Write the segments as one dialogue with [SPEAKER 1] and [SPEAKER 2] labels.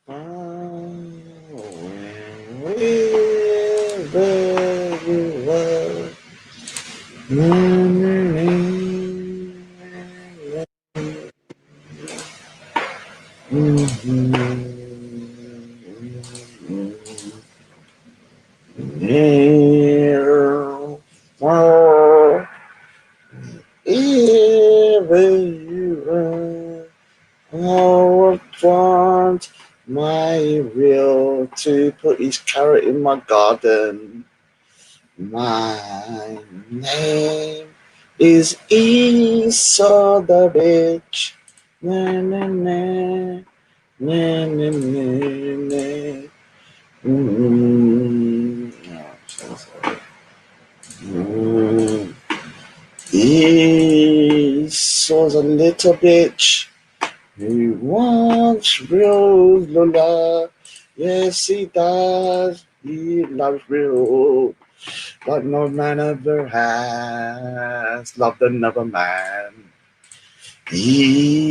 [SPEAKER 1] I want my real to put his carrot in my garden. My name is Esau the bitch. Na na na na na na na. Esau's a little bitch. He wants real Lola. Yes, he does. He loves real. But no man ever has loved another man. Esau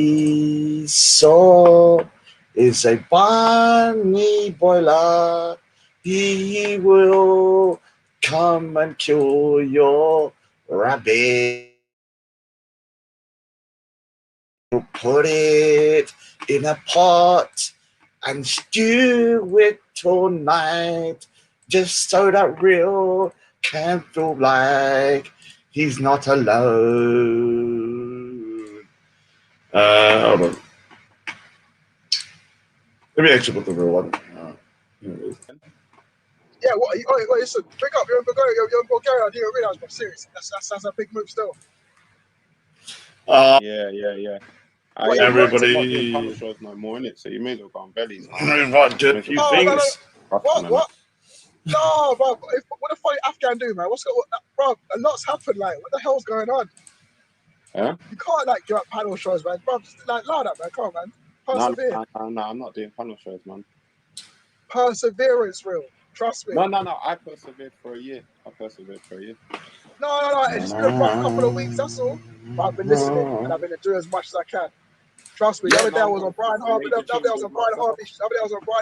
[SPEAKER 1] is a bunny boiler. He will come and kill your rabbit. Put it in a pot and stew it all night, just so that real can feel like he's not alone. Hold on. Let me actually put the real one.
[SPEAKER 2] Yeah, what? Oh, listen, pick up. You're in Bulgaria. You're in Bulgaria. I didn't realize, but serious. That's a big move still.
[SPEAKER 3] Yeah.
[SPEAKER 1] Everybody.
[SPEAKER 3] Not doing panel shows no more, innit? So you may as well go on bellies.
[SPEAKER 1] Right, do a few things.
[SPEAKER 2] What? No, bro. What the fuck Afghan do, man? Bro, a lot's happened. Like, what the hell's going on?
[SPEAKER 3] Huh?
[SPEAKER 2] You can't like give up panel shows, man. Bro, just like loud up, man. Come on, man. Persevere.
[SPEAKER 3] No, I'm not doing panel shows, man.
[SPEAKER 2] Perseverance, real. Trust me.
[SPEAKER 3] No. I persevered for a year. No.
[SPEAKER 2] It's been a rough couple of weeks. That's all. But I've been listening and I've been doing as much as I can. Trust me. The other day I was on Brian Harvey. The other day I was on Brian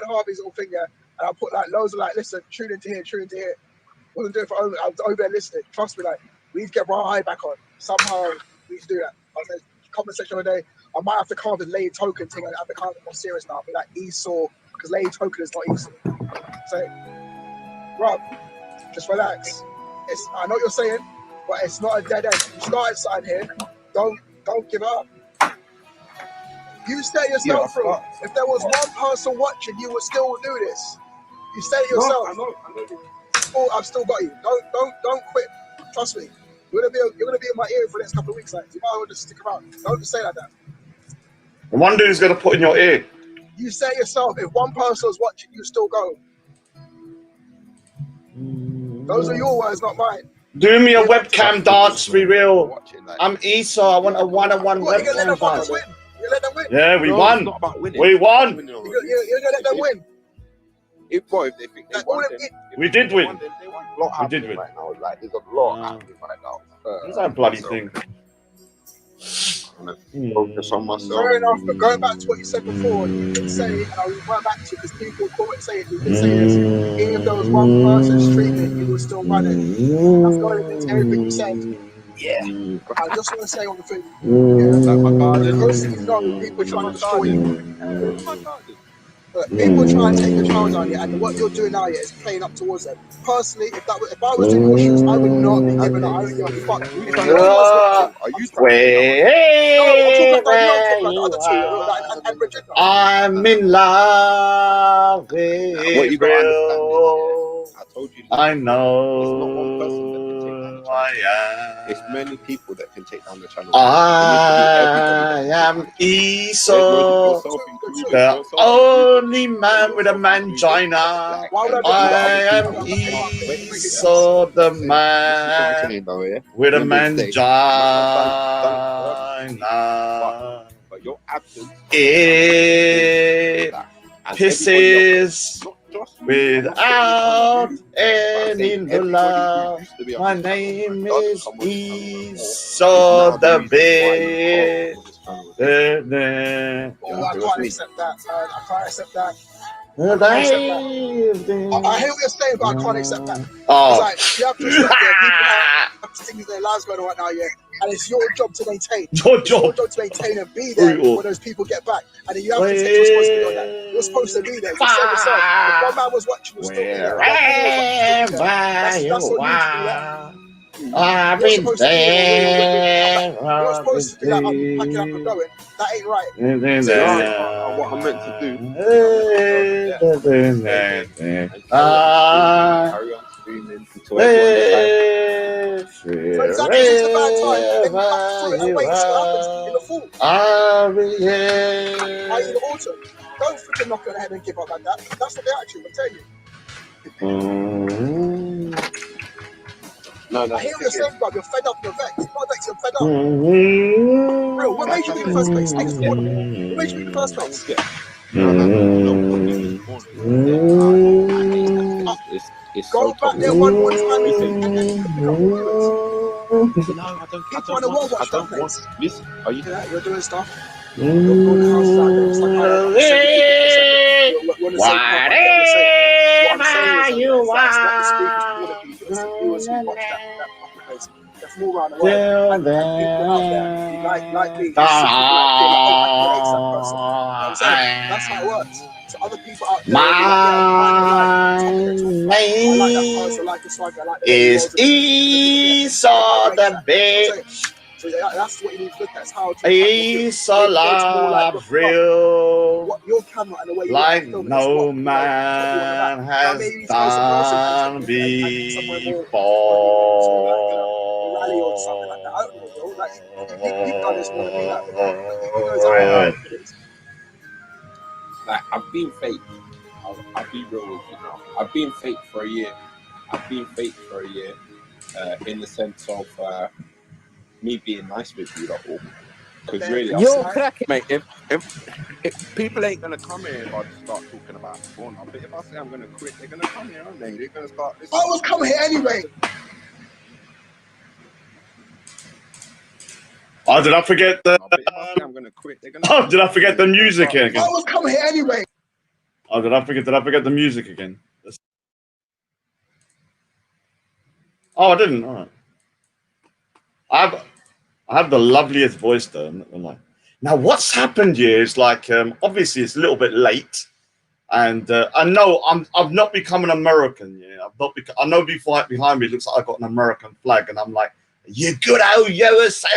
[SPEAKER 2] Harvey's little thing, yeah. And I put like loads of like, listen, tune into here. Wasn't doing it for over. I was over there listening. Trust me, like we need to get Brian High back on. Somehow we need to do that. I was like, comment section the other day. I might have to carve the Lay Token thing. I have to carve it more serious now. I'll be like Esau, because Lay Token is not Esau. So, Rob, just relax. I know what you're saying, but it's not a dead end. You started something here. Don't give up. You say yourself, bro. If there was one person watching, you would still do this. You say it yourself. I know. I've still got you. Don't quit. Trust me. You're gonna be in my ear for the next couple of weeks. Like, you might as well just stick around. Don't just say like that.
[SPEAKER 1] One dude's gonna put in your ear.
[SPEAKER 2] You say yourself, if one person was watching, you still go. Those are your words, not mine.
[SPEAKER 1] Do me a webcam dance, be real. I'm Esau. I want a one-on-one webcam dance.
[SPEAKER 2] You let them win.
[SPEAKER 1] Yeah, we won.
[SPEAKER 3] It's not about winning.
[SPEAKER 1] We won.
[SPEAKER 2] You're gonna let them win.
[SPEAKER 3] If they think they won,
[SPEAKER 1] we did win.
[SPEAKER 3] We did win right now. Like there's a lot happening right now.
[SPEAKER 1] What's that bloody thing?
[SPEAKER 3] Focus on myself.
[SPEAKER 2] Fair enough, but going back to what you said before, you did say, and I'll revert back to because people call it saying, you did say this, even if there was one person streaming, you would still run it. I've got to admit to everything you said. Yeah. I just want to say one thing. Like my garden. Because you know, people trying to destroy you. People try and take control on you, and what you're doing now is playing up towards them. Personally, if I was in your shoes, I would not be giving up. I don't give a fuck. If I
[SPEAKER 1] I'm in love with
[SPEAKER 3] what you gotta understand is, I told you.
[SPEAKER 1] I know.
[SPEAKER 3] It's not one person that can take down the channel.
[SPEAKER 1] I am.
[SPEAKER 3] It's many people that can take down the channel.
[SPEAKER 1] I am Esau, the only man with a mangina. I am Esau, the man with a mangina.
[SPEAKER 3] But your absence,
[SPEAKER 1] it pisses without any love. My name is Esau the bitch.
[SPEAKER 2] Oh, I can't accept that. I can't accept that.
[SPEAKER 1] I
[SPEAKER 2] hear what you're saying, but I can't accept that.
[SPEAKER 1] Oh.
[SPEAKER 2] It's like, you have to accept that people have things in their lives going on right now, yeah. And it's your job to maintain.
[SPEAKER 1] Your job
[SPEAKER 2] to maintain and be there when those people get back. And then you have to take responsibility on that. You're supposed to be there. You said yourself, if one man was watching, you're still be there. That's on you to do that. You're supposed to be there. You're supposed to be like, I'm packing up and going. That ain't right.
[SPEAKER 3] What I'm meant to do. Carry on screaming until everyone's
[SPEAKER 2] so exactly, it's a bad time, and then you have to throw it away and see what happens in the fall. In the autumn. Don't freaking knock on the head and give up like that. That's not the attitude, I'm telling you.
[SPEAKER 3] No,
[SPEAKER 2] I hear what you're saying, bro. You're fed up, you're vexed. Not vexed, you're fed up. Bro, what made you leave in the first place? Take us to What made you leave in the first place? Go back there one more time and then pick up your words.
[SPEAKER 3] No, I don't.
[SPEAKER 2] People in the world watch that place.
[SPEAKER 3] Listen, are you?
[SPEAKER 2] Yeah, you're doing stuff. You're building houses out there. It's like I don't want to say what I'm saying is that's not the speakers for the people. It's the viewers who watch that place. There's more around the world. And people out there like me, who feel like, oh, I can relate to that person. You know what I'm saying? That's how it works. So other people out there, I like that person, I like the swagger, I like the
[SPEAKER 1] is Esau the bitch.
[SPEAKER 2] So that's what you need to look at. Is how
[SPEAKER 1] Esau love real.
[SPEAKER 2] What your camera and the way you
[SPEAKER 1] like no man has done before.
[SPEAKER 2] Rally or something like that. I don't know, bro. Like you've done this more than me. Like, who knows how hard it is?
[SPEAKER 3] Like I've been fake. I'll be real with you now. I've been fake for a year. In the sense of me being nice with you at all. Because really,
[SPEAKER 4] you're cracking.
[SPEAKER 3] Mate, if people ain't gonna come here if I just start talking about porn, but if I say I'm gonna quit, they're gonna come here, aren't they? They're gonna start listening.
[SPEAKER 2] I was coming here anyway.
[SPEAKER 1] Oh, did I forget the?
[SPEAKER 3] But if I say I'm gonna quit, they're gonna.
[SPEAKER 1] Oh, did I forget the music again?
[SPEAKER 2] I was coming here anyway.
[SPEAKER 1] Oh, did I forget the music again? Oh, I didn't. All right. I have the loveliest voice though. I'm not gonna lie. Now, what's happened here is like, obviously it's a little bit late, and I know I've not become an American. Yeah, I know behind me it looks like I've got an American flag, and I'm like, you good old USA.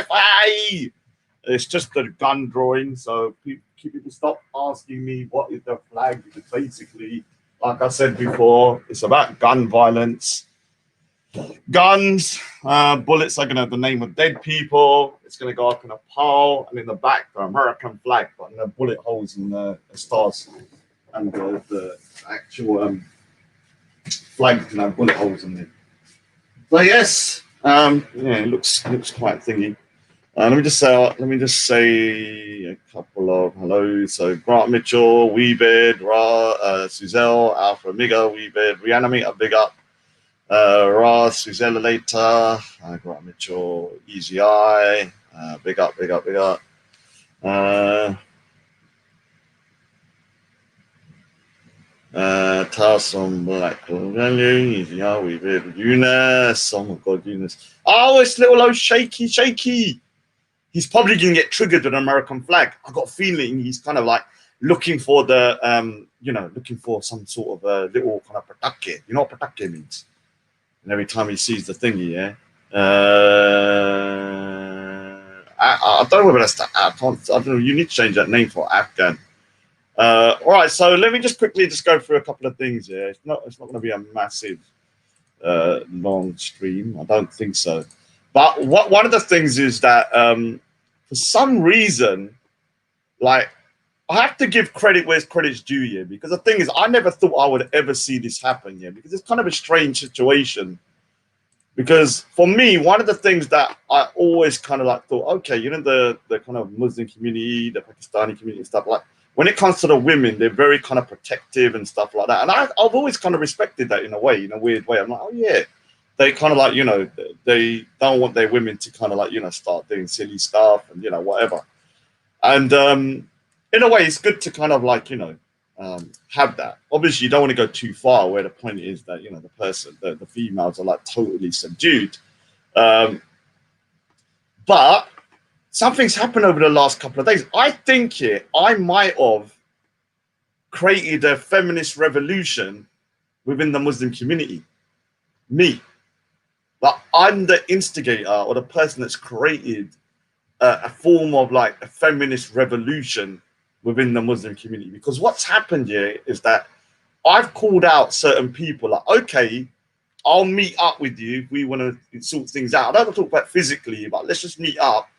[SPEAKER 1] It's just the gun drawing. So people stop asking me what is the flag. Because basically, like I said before, it's about gun violence. Guns, bullets are going to have the name of dead people. It's going to go up in a pile, and in the back, the American flag, but the bullet holes in the stars, and the actual flag can have bullet holes in it. So yes, yeah, it looks quite thingy. Let me just say a couple of hellos. So Grant Mitchell, Weebed, Suzelle, Alpha Omega, Weebed, Reanimator, big up. Ross, Suzella later, Grant Mitchell, Easy Eye, big up. Tarson Black Value, Easy Eye, we did Eunice, oh my god, Eunice. Oh, it's little old shaky. He's probably gonna get triggered with an American flag. I got a feeling he's kind of like looking for the looking for some sort of little kind of patake. You know what patake means? And every time he sees the thingy, yeah. I don't know whether that's I don't know. You need to change that name for Afghan. All right, so let me just quickly go through a couple of things here. It's not going to be a massive long stream. I don't think so. But one of the things is that for some reason, like, I have to give credit where credit's due here, because the thing is, I never thought I would ever see this happen here, because it's kind of a strange situation. Because for me, one of the things that I always kind of like thought, okay, you know, the kind of Muslim community, the Pakistani community and stuff, like when it comes to the women, they're very kind of protective and stuff like that. And I've always kind of respected that in a way, in a weird way. I'm like, oh yeah, they kind of like, you know, they don't want their women to kind of like, you know, start doing silly stuff and, you know, whatever. And in a way, it's good to kind of like, you know, have that. Obviously, you don't want to go too far where the point is that, you know, the person, the females are like totally subdued. But something's happened over the last couple of days. I think I might have created a feminist revolution within the Muslim community. Me. But I'm the instigator or the person that's created a form of like a feminist revolution within the Muslim community. Because what's happened here is that I've called out certain people like, okay, I'll meet up with you if we want to sort things out. I don't want to talk about physically, but let's just meet up.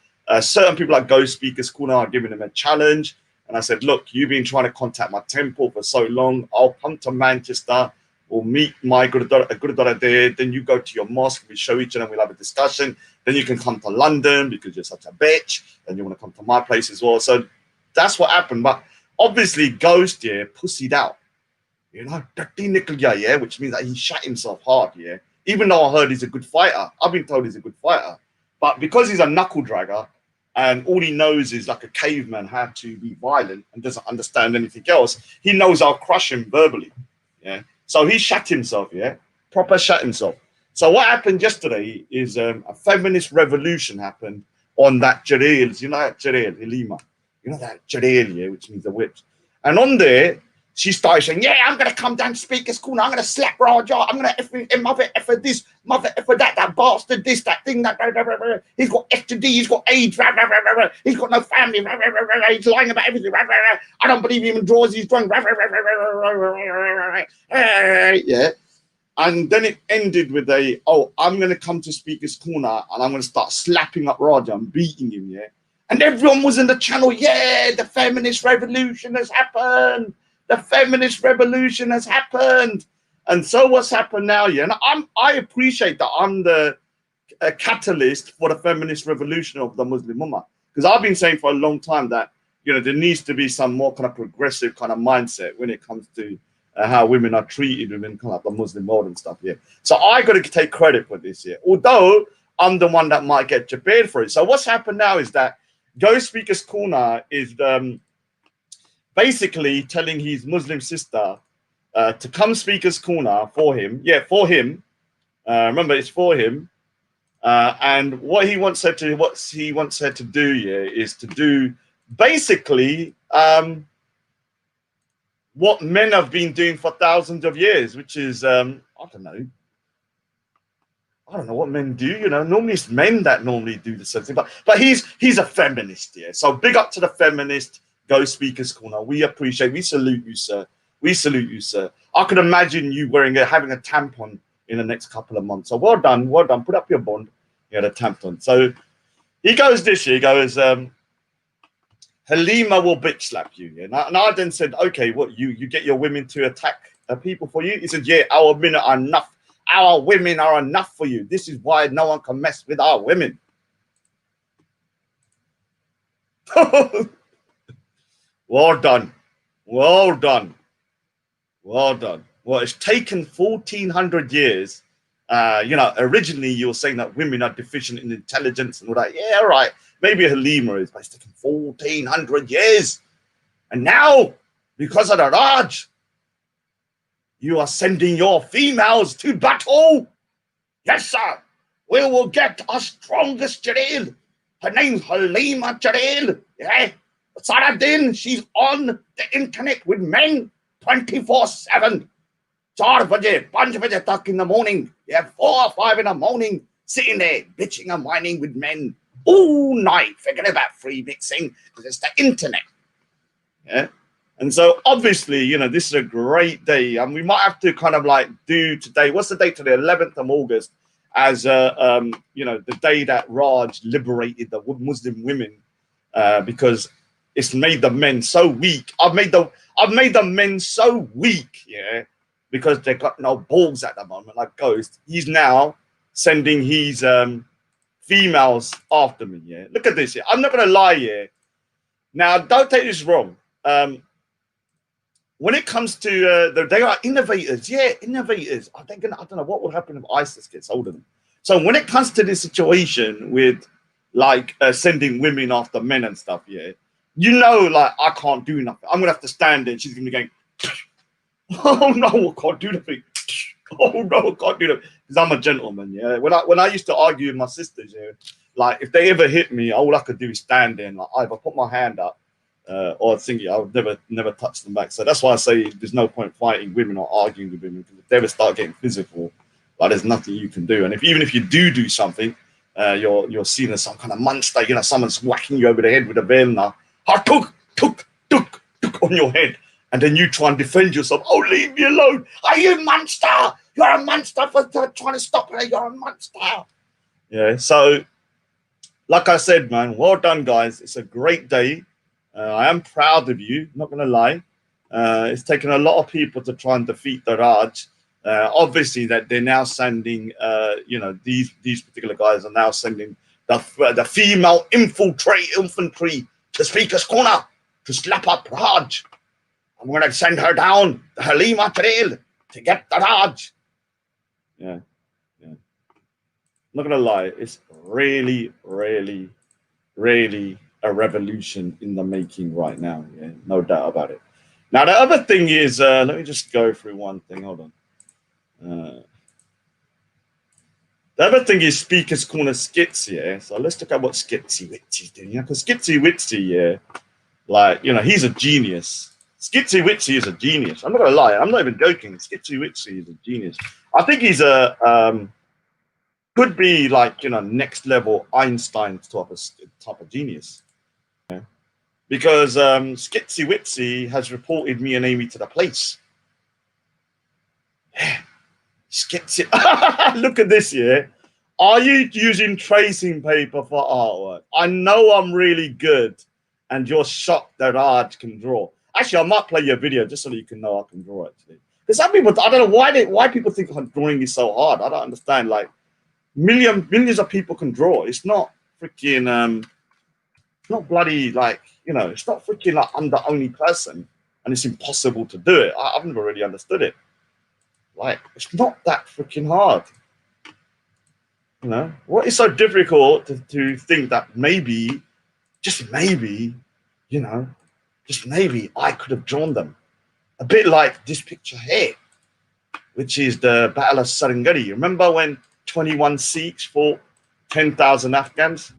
[SPEAKER 1] Certain people like Ghost Speakers Corner are giving them a challenge. And I said, look, you've been trying to contact my temple for so long. I'll come to Manchester. We'll meet my Gurudwara there. Then you go to your mosque. We show each other and we'll have a discussion. Then you can come to London because you're such a bitch. And you want to come to my place as well. So that's what happened. But obviously, Ghost here pussied out. You know, yeah, which means that he shot himself hard, yeah. Even though I heard he's a good fighter. I've been told he's a good fighter. But because he's a knuckle dragger and all he knows is like a caveman how to be violent and doesn't understand anything else, he knows I'll crush him verbally. Yeah. So he shot himself, yeah. Proper shot himself. So what happened yesterday is a feminist revolution happened on that Jareel. You know that Jareel, Ilima. You know that Jareel, yeah, which means the witch. And on there, she started saying, yeah, I'm going to come down to Speaker's Corner. I'm going to slap Raja. I'm going to mother effer this, mother effer that bastard, this, that thing, that. He's got STD, he's got AIDS. He's got no family. He's lying about everything. I don't believe he even draws. He's drunk. Yeah. And then it ended with I'm going to come to Speaker's Corner and I'm going to start slapping up Raja and beating him, yeah. And everyone was in the channel, yeah, the feminist revolution has happened. The feminist revolution has happened. And so what's happened now, yeah? And I appreciate that I'm the catalyst for the feminist revolution of the Muslim Ummah. Because I've been saying for a long time that, you know, there needs to be some more kind of progressive kind of mindset when it comes to how women are treated within kind of the Muslim world and stuff, yeah. So I got to take credit for this, yeah. Although I'm the one that might get jabbed for it. So what's happened now is that Ghost Speakers Corner is basically telling his Muslim sister to come Speaker's Corner for him. Yeah, for him. Remember, it's for him. And what he wants her to do, yeah, is to do basically what men have been doing for thousands of years, which is I don't know what men do. You know, normally it's men that normally do the same thing. But he's a feminist, yeah. So big up to the feminist. Ghost Speakers Corner. We appreciate. We salute you, sir. We salute you, sir. I could imagine you having a tampon in the next couple of months. So well done, well done. Put up your bond. You had a tampon. So he goes this year. He goes, Halima will bitch slap you. Yeah. And I then said, okay, what you get your women to attack people for you? He said, yeah, our women are enough. Our women are enough for you. This is why no one can mess with our women. Well done. Well done. Well done. Well, it's taken 1,400 years. You know, originally you were saying that women are deficient in intelligence and all that. Yeah, all right. Maybe Halima is, but it's taken 1,400 years. And now, because of the Raj, you are sending your females to battle. Yes, sir. We will get our strongest Jareel. Her name's Halima Jareel. Yeah. Saradin, she's on the internet with men 24/7. 4 baje, 5 baje tak in the morning. Yeah, 4 or 5 in the morning, sitting there bitching and whining with men all night. Forget about free mixing because it's the internet. Yeah. And so obviously, you know, this is a great day. And we might have to kind of like do today. What's the date today? 11th of August, as you know, the day that Raj liberated the Muslim women, because it's made the men so weak. I've made the men so weak, yeah, because they got no balls at the moment, like Ghost. He's now sending his females after me, yeah. Look at this, yeah. I'm not gonna lie, yeah. Now, don't take this wrong. When it comes to they are innovators, yeah, innovators. I don't know what will happen if ISIS gets hold of them. So when it comes to this situation with like sending women after men and stuff, yeah, you know, like, I can't do nothing. I'm gonna have to stand there and she's gonna be going, oh no, I can't do nothing. Oh no, I can't do that. Because I'm a gentleman, yeah. When I used to argue with my sisters, yeah, like if they ever hit me, all I could do is stand there and like either put my hand up or thinking I would never touch them back. So that's why I say there's no point fighting women or arguing with women, because if they ever start getting physical, like there's nothing you can do. And even if you do something, you're seen as some kind of monster. You know, someone's whacking you over the head with a veil now. Tuk on your head. And then you try and defend yourself. Oh, leave me alone. Are you a monster? You're a monster for trying to stop her. You're a monster. Yeah, so like I said, man, well done, guys. It's a great day. I am proud of you, not going to lie. It's taken a lot of people to try and defeat the Raj. Obviously, that they're now sending, you know, these particular guys are now sending the female infantry to Speaker's Corner to slap up Raj. I'm going to send her down the Halima Trail to get the Raj. Yeah. I'm not going to lie. It's really, really, really a revolution in the making right now. Yeah, no doubt about it. Now, the other thing is, let me just go through one thing. Hold on. The other thing is Speaker's Corner Skitzy. Yeah? So let's look at what Skitzy Witzy's doing. Yeah? Because Skitzy Witzy, yeah, like, you know, he's a genius. Skitzy Witzy is a genius. I'm not gonna lie. I'm not even joking. Skitzy Witzy is a genius. I think he's a could be like, you know, next level Einstein type of genius. Yeah. Because Skitzy Witzy has reported me and Amie to the police. Yeah. Skitzy, look at this. Yeah. Are you using tracing paper for artwork? I know I'm really good, and you're shocked that Raj can draw. Actually, I might play your video just so that you can know I can draw, actually. Because some people, I don't know why people think drawing is so hard. I don't understand. Like, millions of people can draw. It's not freaking, not bloody, like, you know, it's not freaking like I'm the only person and it's impossible to do it. I've never really understood it. Like, it's not that freaking hard. You know, what is so difficult to think that maybe, just maybe, you know, just maybe I could have drawn them. A bit like this picture here, which is the Battle of Serengeti. Remember when 21 Sikhs fought 10,000 Afghans?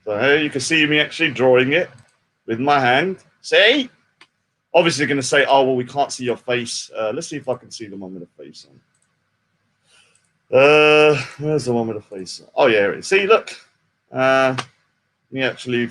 [SPEAKER 1] So here you can see me actually drawing it with my hand. See? Obviously, they're going to say, oh, well, we can't see your face. Let's see if I can see the one with the face on. Where's the one with the face on? Oh, yeah, here it is. See, look. Me actually...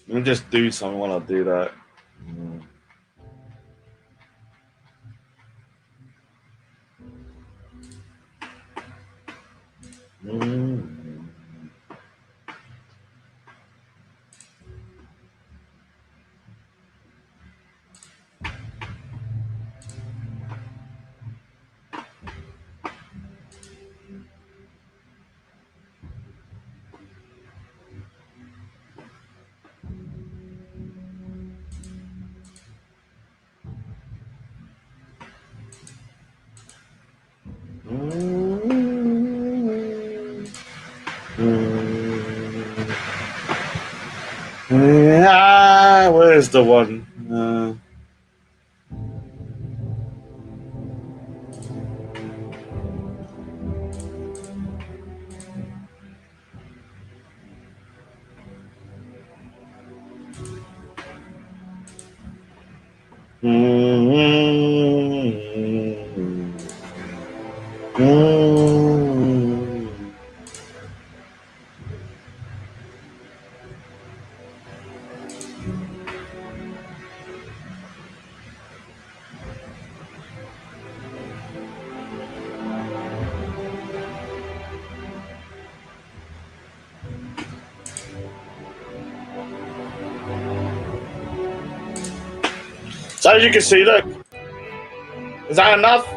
[SPEAKER 1] Let me just do something while I do that. Where's the one? So as you can see, look, is that enough?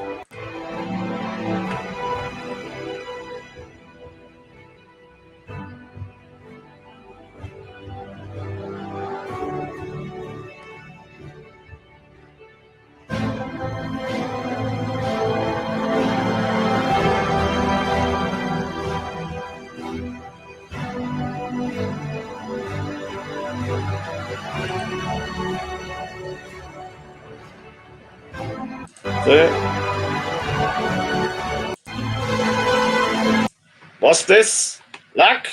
[SPEAKER 1] it. What's this? Luck?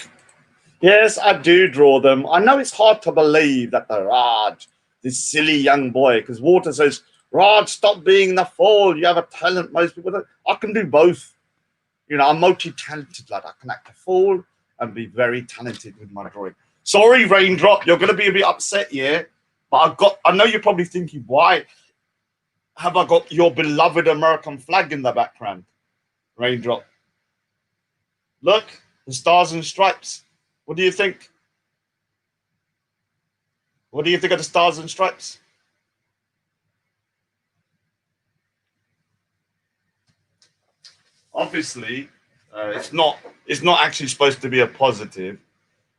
[SPEAKER 1] Yes, I do draw them. I know it's hard to believe that the Raj, this silly young boy, because Water says, Raj, stop being the fool. You have a talent most people don't. I can do both. You know, I'm multi-talented, lad. I can act a fool and be very talented with my drawing. Sorry, Raindrop, you're going to be a bit upset, yeah? But I know you're probably thinking, why have I got your beloved American flag in the background, Raindrop? Look, the stars and stripes. What do you think? What do you think of the stars and stripes? Obviously, it's not actually supposed to be a positive.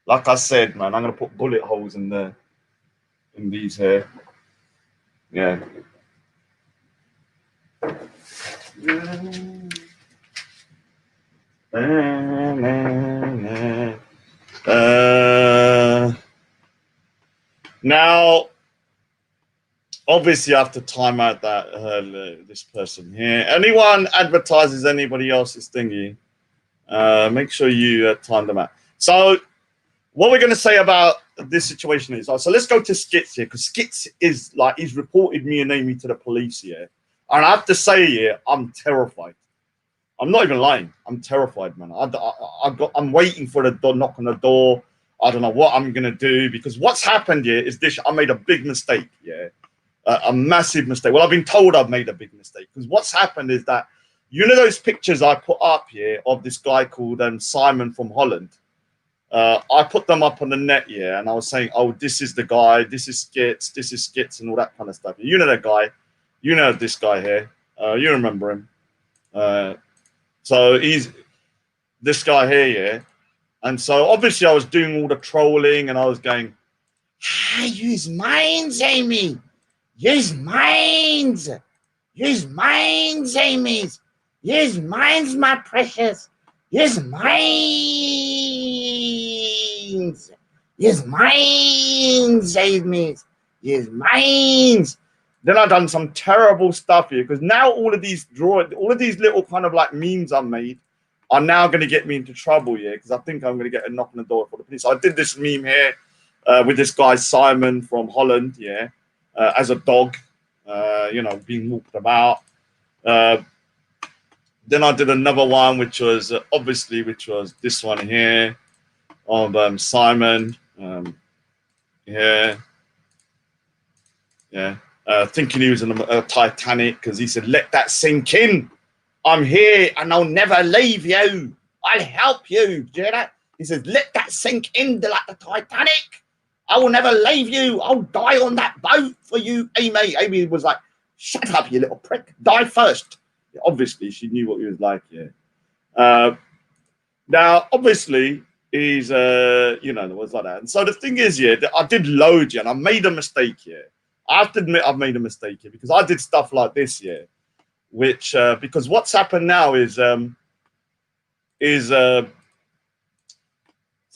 [SPEAKER 1] Like I said, man, I'm gonna put bullet holes in these here. Yeah. Now, obviously, I have to time out that this person here. Anyone advertises anybody else's thingy, make sure you time them out. So, what we're going to say about this situation is, so let's go to Skitz here, because Skitz is like, he's reported me and Amie to the police here. And I have to say here, I'm terrified. I'm not even lying. I'm terrified, man. I'm waiting for the door, knock on the door. I don't know what I'm going to do, because what's happened here is this. I made a big mistake, yeah. A massive mistake. Well, I've been told I've made a big mistake, because what's happened is that, you know, those pictures I put up here of this guy called Simon from Holland. I put them up on the net, yeah, and I was saying, oh, this is the guy, this is Skitz, and all that kind of stuff. You know that guy, you know this guy here, you remember him. So he's this guy here, yeah. And so obviously I was doing all the trolling, and I was going, use minds, Amie. Use minds. Use minds, Amie. Use minds, my precious. Use minds. Use minds, Amie. Use minds. Then I done some terrible stuff here, because now all of these little kind of like memes I made are now going to get me into trouble, yeah, because I think I'm going to get a knock on the door for the police. So I did this meme here with this guy Simon from Holland, yeah, as a dog, you know, being walked about. Then I did another one, which was this one here of Simon, yeah, thinking he was in a Titanic, because he said, "Let that sink in. I'm here and I'll never leave you. I'll help you." Do you hear that? He says, "Let that sink in like the Titanic. I will never leave you. I'll die on that boat for you, Amie." Amie was like, "Shut up, you little prick. Die first." Obviously, she knew what he was like, yeah. Now, obviously, he's, you know, it was like that. And so the thing is, yeah, I did load you, and I made a mistake here. I have to admit I've made a mistake here, because I did stuff like this, yeah. Which because what's happened now is so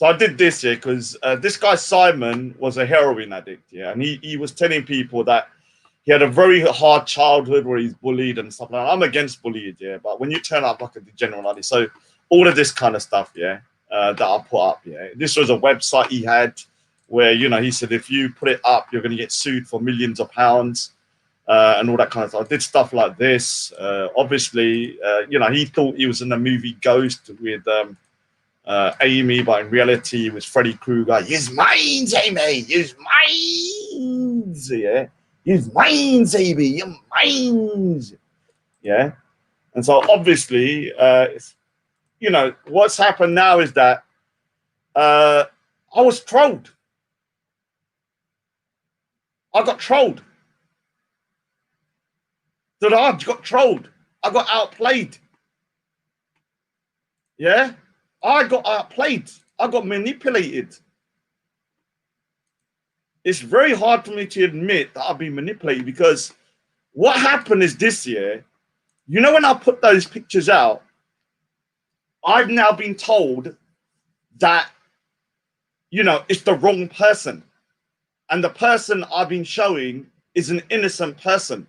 [SPEAKER 1] I did this here because this guy Simon was a heroin addict, yeah, and he was telling people that he had a very hard childhood where he's bullied and stuff like that. I'm against bullying, yeah, but when you turn up like a degenerate, so all of this kind of stuff, yeah, that I put up, yeah, this was a website he had where, you know, he said if you put it up, you're going to get sued for millions of pounds. And all that kind of stuff. I did stuff like this. Obviously, you know, he thought he was in the movie Ghost with Amie, but in reality, he was Freddy Krueger. Use minds, Amie. Use minds. Yeah. Use minds, Amie. Your minds. Yeah. And so, obviously, you know, what's happened now is that I was trolled. I got trolled. That I got trolled. I got outplayed. Yeah, I got outplayed. I got manipulated. It's very hard for me to admit that I've been manipulated, because what happened is this year, you know, when I put those pictures out, I've now been told that, you know, it's the wrong person. And the person I've been showing is an innocent person.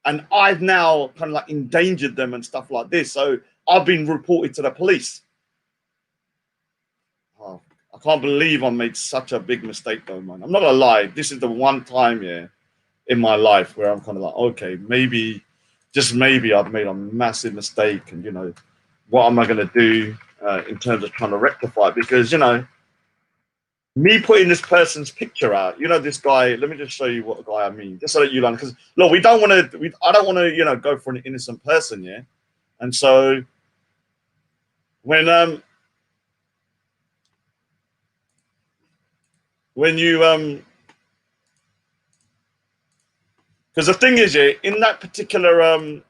[SPEAKER 1] and I've now kind of like endangered them and stuff like this. So I've been reported to the police. Oh, I can't believe I made such a big mistake though, man. I'm not gonna lie. This is the one time, yeah, in my life where I'm kind of like, okay, maybe, just maybe I've made a massive mistake, and you know, what am I gonna do in terms of trying to rectify it? Because you know, me putting this person's picture out, you know, this guy. Let me just show you what guy I mean, just so that you learn. Because look, we don't want to. I don't want to, you know, go for an innocent person, yeah. And so when you because the thing is, yeah, in that particular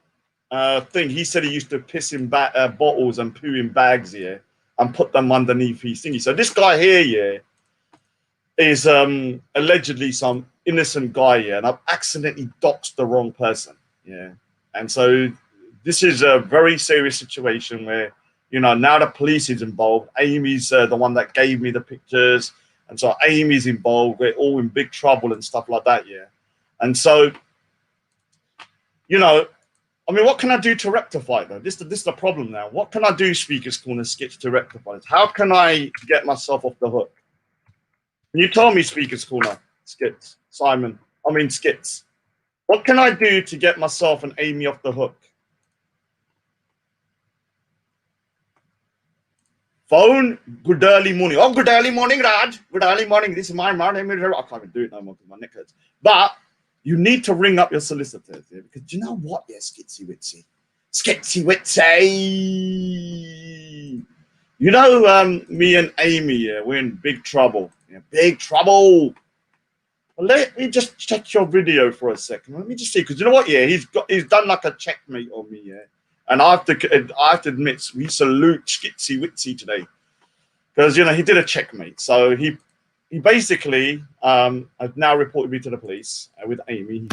[SPEAKER 1] thing, he said he used to piss in bottles and poo in bags, yeah, and put them underneath his thingy. So this guy here, yeah, is allegedly some innocent guy, yeah, and I've accidentally doxed the wrong person, yeah. And so this is a very serious situation where, you know, now the police is involved. Amy's the one that gave me the pictures, and so Amy's involved. We're all in big trouble and stuff like that, yeah. And so, you know, I mean, what can I do to rectify it, though? This is the problem now. What can I do, Speaker's Corner Skits, to rectify it? How can I get myself off the hook? Can you tell me, Speaker's Corner Skits, Simon? I mean, Skits. What can I do to get myself and Amie off the hook? Phone, good early morning. Oh, good early morning, Raj. Good early morning. This is my name. I can't even do it no more because my neck hurts. But you need to ring up your solicitors, yeah, because do you know what? Yeah, Skitzy Witsy. Skitzy Witsy. You know, me and Amie, yeah, we're in big trouble. Yeah, big trouble. Well, let me just check your video for a second. Let me just see, because you know what? Yeah, he's done like a checkmate on me, yeah. And I have to admit, we salute Skitzy Witsy today, because you know he did a checkmate. So he basically has now reported me to the police with Amie.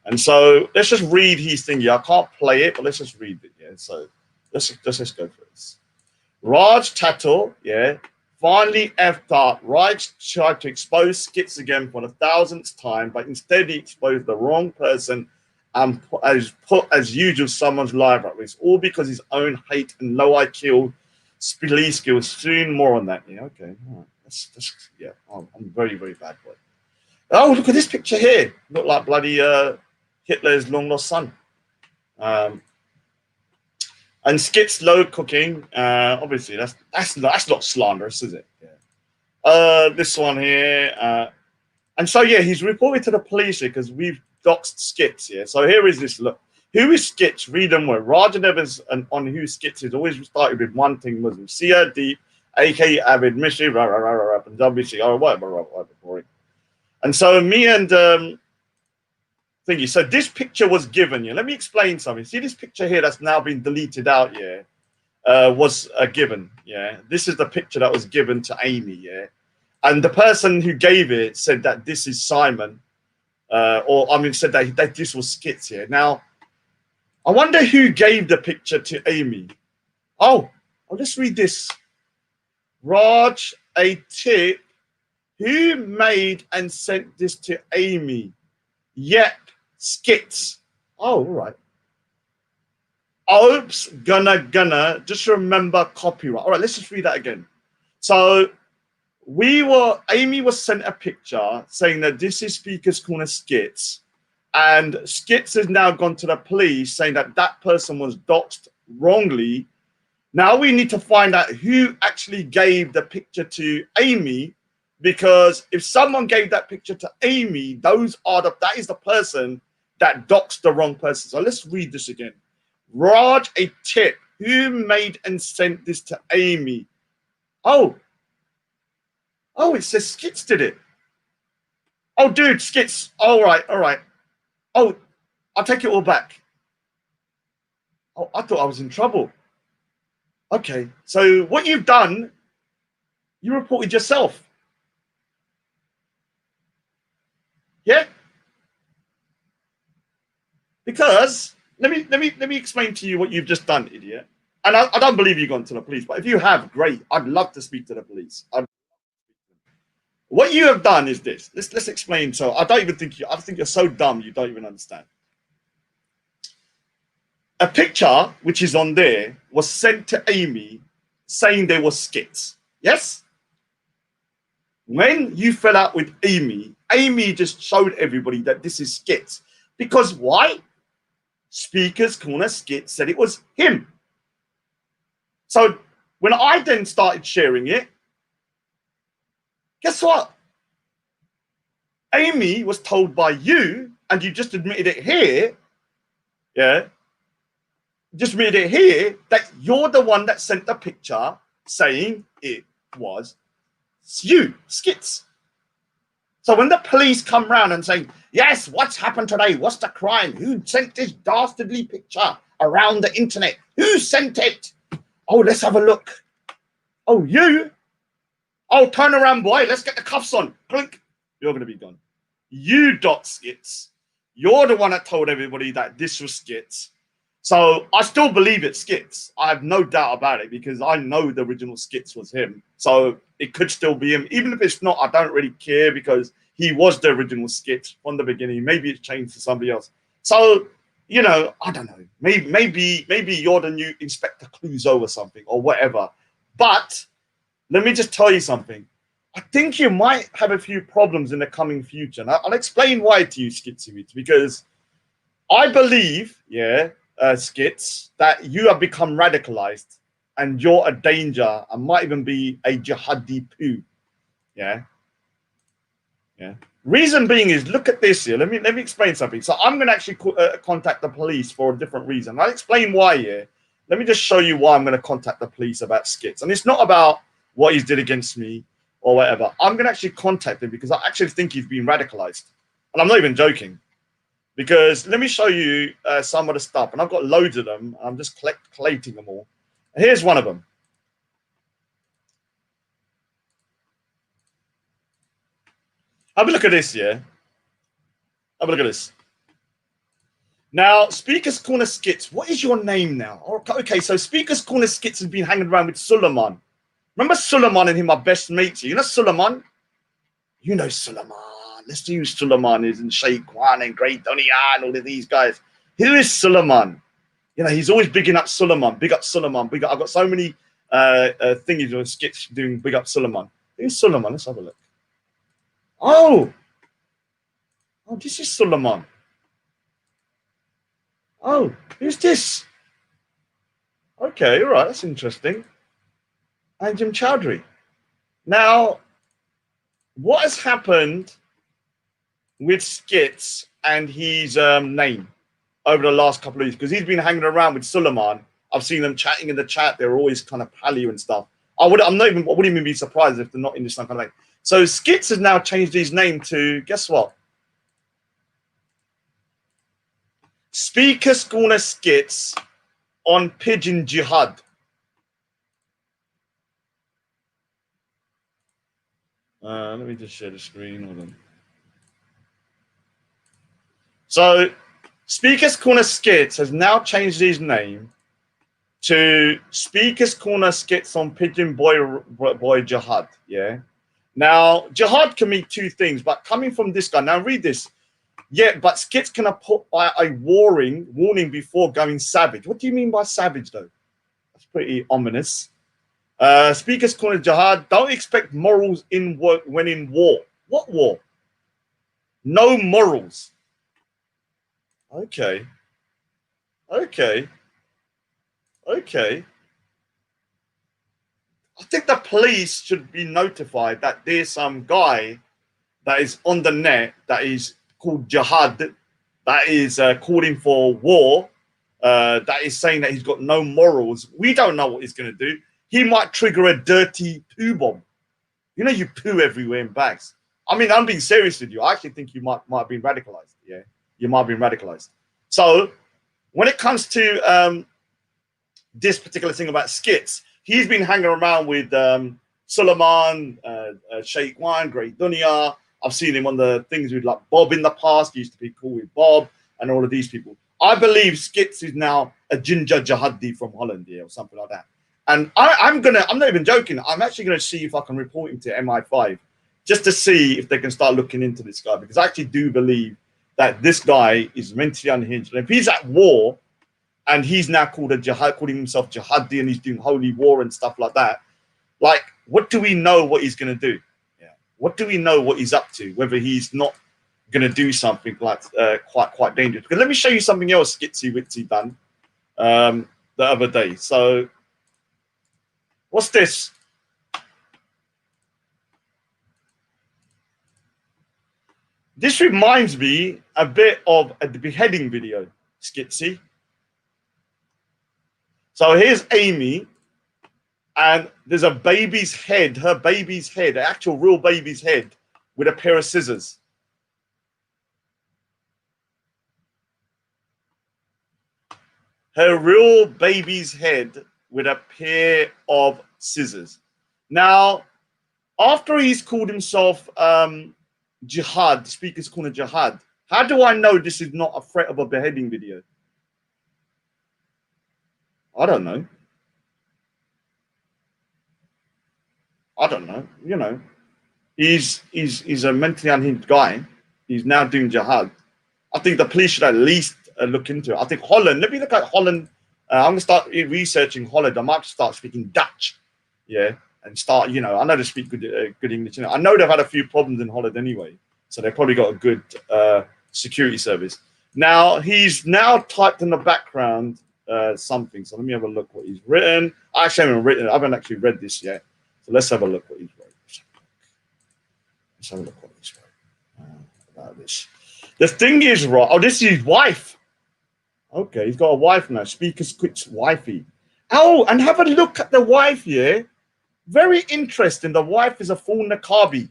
[SPEAKER 1] And so let's just read his thing. Yeah, I can't play it, but let's just read it. Yeah, so let's go for this. Raj Tatul, yeah, finally effed up. Raj tried to expose Skits again for the 1000th time, but instead he exposed the wrong person and put as usual someone's life at risk, all because his own hate and low IQ police skills. Soon more on that. Yeah, okay, all right. That's yeah. I'm very, very bad boy. Oh, look at this picture here. Look like bloody Hitler's long lost son. And Skit's low cooking. Obviously, that's not slanderous, is it? Yeah. This one here. And so yeah, he's reported to the police because we've doxed Skits. Yeah. So here is this look. Who is Skits? Read them well. Rajan Evans and on who Skits is always started with one thing: Muslim. Sia Deep, aka Avid Mystery, and WC. Oh, whatever. Boring. And so me and thingy. So this picture was given. Yeah. Let me explain something. See this picture here that's now been deleted out. Yeah. Was given. Yeah. This is the picture that was given to Amie. Yeah. And the person who gave it said that this is Simon, said that this was Skits here. Now, I wonder who gave the picture to Amie. Oh, let's read this. Raj, a tip. Who made and sent this to Amie? Yep, Skits. Oh, all right. Oops, gonna. Just remember copyright. All right, let's just read that again. So Amie was sent a picture saying that this is Speaker's Corner Skits, and Skits has now gone to the police saying that that person was doxed wrongly. Now we need to find out who actually gave the picture to Amie, because if someone gave that picture to Amie, that is the person that doxed the wrong person. So let's read this again. Raj, a tip. Who made and sent this to Amie? Oh, it says Skits did it. Oh, dude, Skits. All right. Oh, I'll take it all back. Oh, I thought I was in trouble. Okay, so what you've done, you reported yourself. Yeah? Because let me explain to you what you've just done, idiot. And I don't believe you've gone to the police, but if you have, great. I'd love to speak to the police. What you have done is this. Let's explain. So I think you're so dumb you don't even understand. a picture which is on there was sent to Amie saying they were skits. Yes? When you fell out with Amie, Amie just showed everybody that this is skits. Because why? Speaker's Corner Skit said it was him. So when I then started sharing it, guess what? Amie was told by you, and you just admitted it here, yeah, just admitted it here, that you're the one that sent the picture saying it was you, Skits. So when the police come round and say, yes, what's happened today? What's the crime? Who sent this dastardly picture around the internet? Who sent it? Oh, let's have a look. Oh, you? Oh, turn around, boy. Let's get the cuffs on. Clink. You're going to be gone. You dot Skits. You're the one that told everybody that this was Skits. So I still believe it's Skits. I have no doubt about it because I know the original Skits was him. So it could still be him. Even if it's not, I don't really care because he was the original Skits from the beginning. Maybe it's changed to somebody else. So, you know, I don't know. Maybe you're the new Inspector Clouseau or something or whatever. But let me just tell you something. I think you might have a few problems in the coming future. And I'll explain why to you, Skitzy, because I believe, Skits, that you have become radicalized and you're a danger and might even be a jihadi poo. Yeah. Reason being is, look at this here. Let me explain something. So I'm going to actually contact the police for a different reason. I'll explain why here. Let me just show you why I'm going to contact the police about Skits. And it's not about what he's did against me or whatever. I'm going to actually contact him because I actually think he's been radicalized. And I'm not even joking. Because let me show you some of the stuff. And I've got loads of them. I'm just collating them all. And here's one of them. Have a look at this, yeah? Have a look at this. Now, Speaker's Corner Skits, what is your name now? Okay, so Speaker's Corner Skits has been hanging around with Suleiman. Remember Suleiman and him are best mates? You know Suleiman? You know Suleiman. Let's see who Suleiman is, and Sheikh Wan and Great Dunya and all of these guys. Who is Suleiman? You know, he's always bigging up Suleiman. Big up Suleiman. Big up. I've got so many thingies or skits doing big up Suleiman. Who's Suleiman? Let's have a look. Oh, this is Suleiman. Oh, who's this? Okay, all right, that's interesting. And Jim Chowdhury. Now, what has happened with Skits and his name over the last couple of years? Because he's been hanging around with Suleiman. I've seen them chatting in the chat. They're always kind of pally and stuff. I wouldn't even be surprised if they're not in this kind of thing. So Skits has now changed his name to, guess what? Speaker's Corner Skits on Pigeon Jihad. Let me just share the screen. Hold on. So Speaker's Corner Skits has now changed his name to Speaker's Corner Skits on Pigeon Boy Jihad. Yeah. Now, jihad can mean two things, but coming from this guy, now read this. Yeah, but Skits can have put a warning before going savage. What do you mean by savage, though? That's pretty ominous. Speaker's Corner Jihad, don't expect morals in work when in war. What war? No morals. Okay. I think the police should be notified that there's some guy that is on the net that is called Jihad, that is calling for war, that is saying that he's got no morals. We don't know what he's going to do. He might trigger a dirty poo bomb. You know, you poo everywhere in bags. I mean, I'm being serious with you. I actually think you might have been radicalized. Yeah, you might have been radicalized. So when it comes to this particular thing about Skits, he's been hanging around with Suleiman, Sheikh Wan, Great Dunya. I've seen him on the things with like Bob in the past. He used to be cool with Bob and all of these people. I believe Skits is now a ginger jihadi from Holland, or something like that. And I'm not even joking. I'm actually gonna see if I can report him to MI5 just to see if they can start looking into this guy, because I actually do believe that this guy is mentally unhinged. And if he's at war, and he's now called a jihad, calling himself jihadi, and he's doing holy war and stuff like that. Like, what do we know what he's going to do? Yeah. What do we know what he's up to? Whether he's not going to do something like quite dangerous. Because let me show you something else Skitzy Witsy done the other day. So, what's this? This reminds me a bit of the beheading video, Skitzy. So here's Amie, and there's a baby's head, her baby's head, an actual real baby's head with a pair of scissors. Her real baby's head with a pair of scissors. Now, after he's called himself jihad, the speaker's called a jihad, how do I know this is not a threat of a beheading video? I don't know. I don't know. You know, he's a mentally unhinged guy. He's now doing jihad. I think the police should at least look into it. I think Holland. Let me look at Holland. I'm gonna start researching Holland. I might start speaking Dutch. Yeah, and start. You know, I know they speak good English. You know, I know they've had a few problems in Holland anyway, so they've probably got a good security service. Now he's now typed in the background something. So let me have a look what he's written. I haven't actually read this yet. So let's have a look what he's wrote. Let's have a look what he's wrote about this. The thing is, right? Oh, this is his wife. Okay, he's got a wife now. Speaker Squid's wifey. Oh, and have a look at the wife here. Very interesting. The wife is a full niqabi.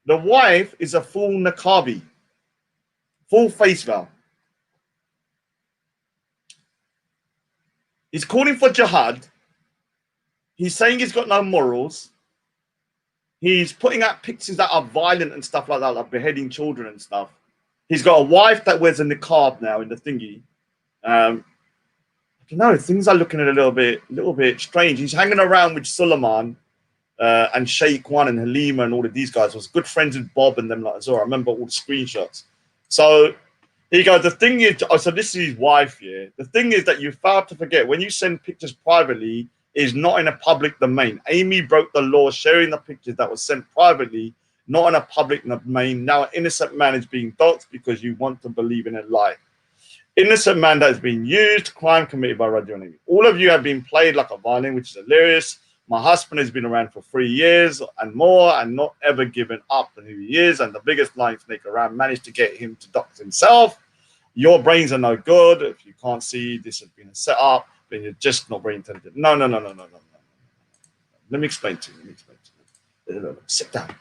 [SPEAKER 1] The wife is a full niqabi. Full face veil. He's calling for jihad. He's saying he's got no morals. He's putting out pictures that are violent and stuff like that, like beheading children and stuff. He's got a wife that wears a niqab now in the thingy. I don't know. Things are looking a little bit strange. He's hanging around with Suleiman and Sheikh One and Halima and all of these guys. Was good friends with Bob and them like as well. I remember all the screenshots. So here you go. The thing is, so this is his wife here. The thing is that you failed to forget when you send pictures privately, is not in a public domain. Amie broke the law sharing the pictures that were sent privately, not in a public domain. Now an innocent man is being doxxed because you want to believe in a lie. Innocent man that is being used, crime committed by Radio Amie. All of you have been played like a violin, which is hilarious. My husband has been around for 3 years and more and not ever given up on who he is. And the biggest lying snake around managed to get him to dox himself. Your brains are no good. If you can't see, this has been a setup. Then you're just not very intelligent. No. Let me explain to you. Sit down.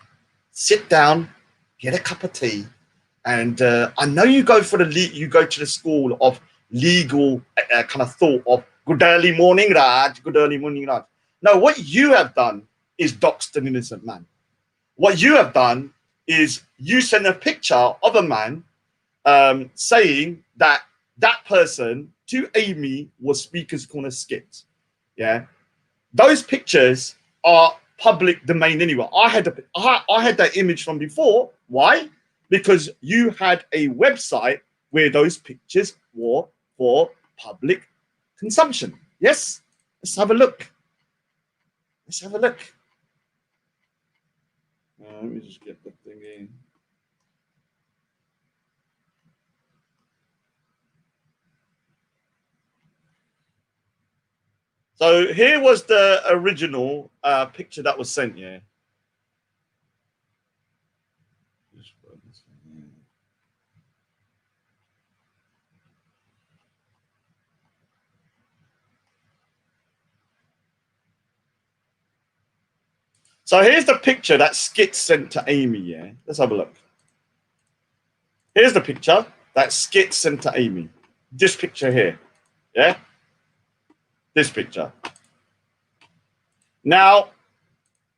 [SPEAKER 1] Sit down. Get a cup of tea. And I know you go for you go to the school of legal kind of thought of good early morning, Raj. Good early morning, Raj. No, what you have done is doxed an innocent man. What you have done is you send a picture of a man saying that that person to Amie was Speaker's Corner skit. Yeah, those pictures are public domain anyway. I had that image from before. Why? Because you had a website where those pictures were for public consumption. Yes, let's have a look. Let's have a look. Let me just get the thing in. So here was the original picture that was sent, yeah. So here's the picture that Skit sent to Amie, yeah. Let's have a look. Here's the picture that Skit sent to Amie. This picture here, yeah. This picture. Now,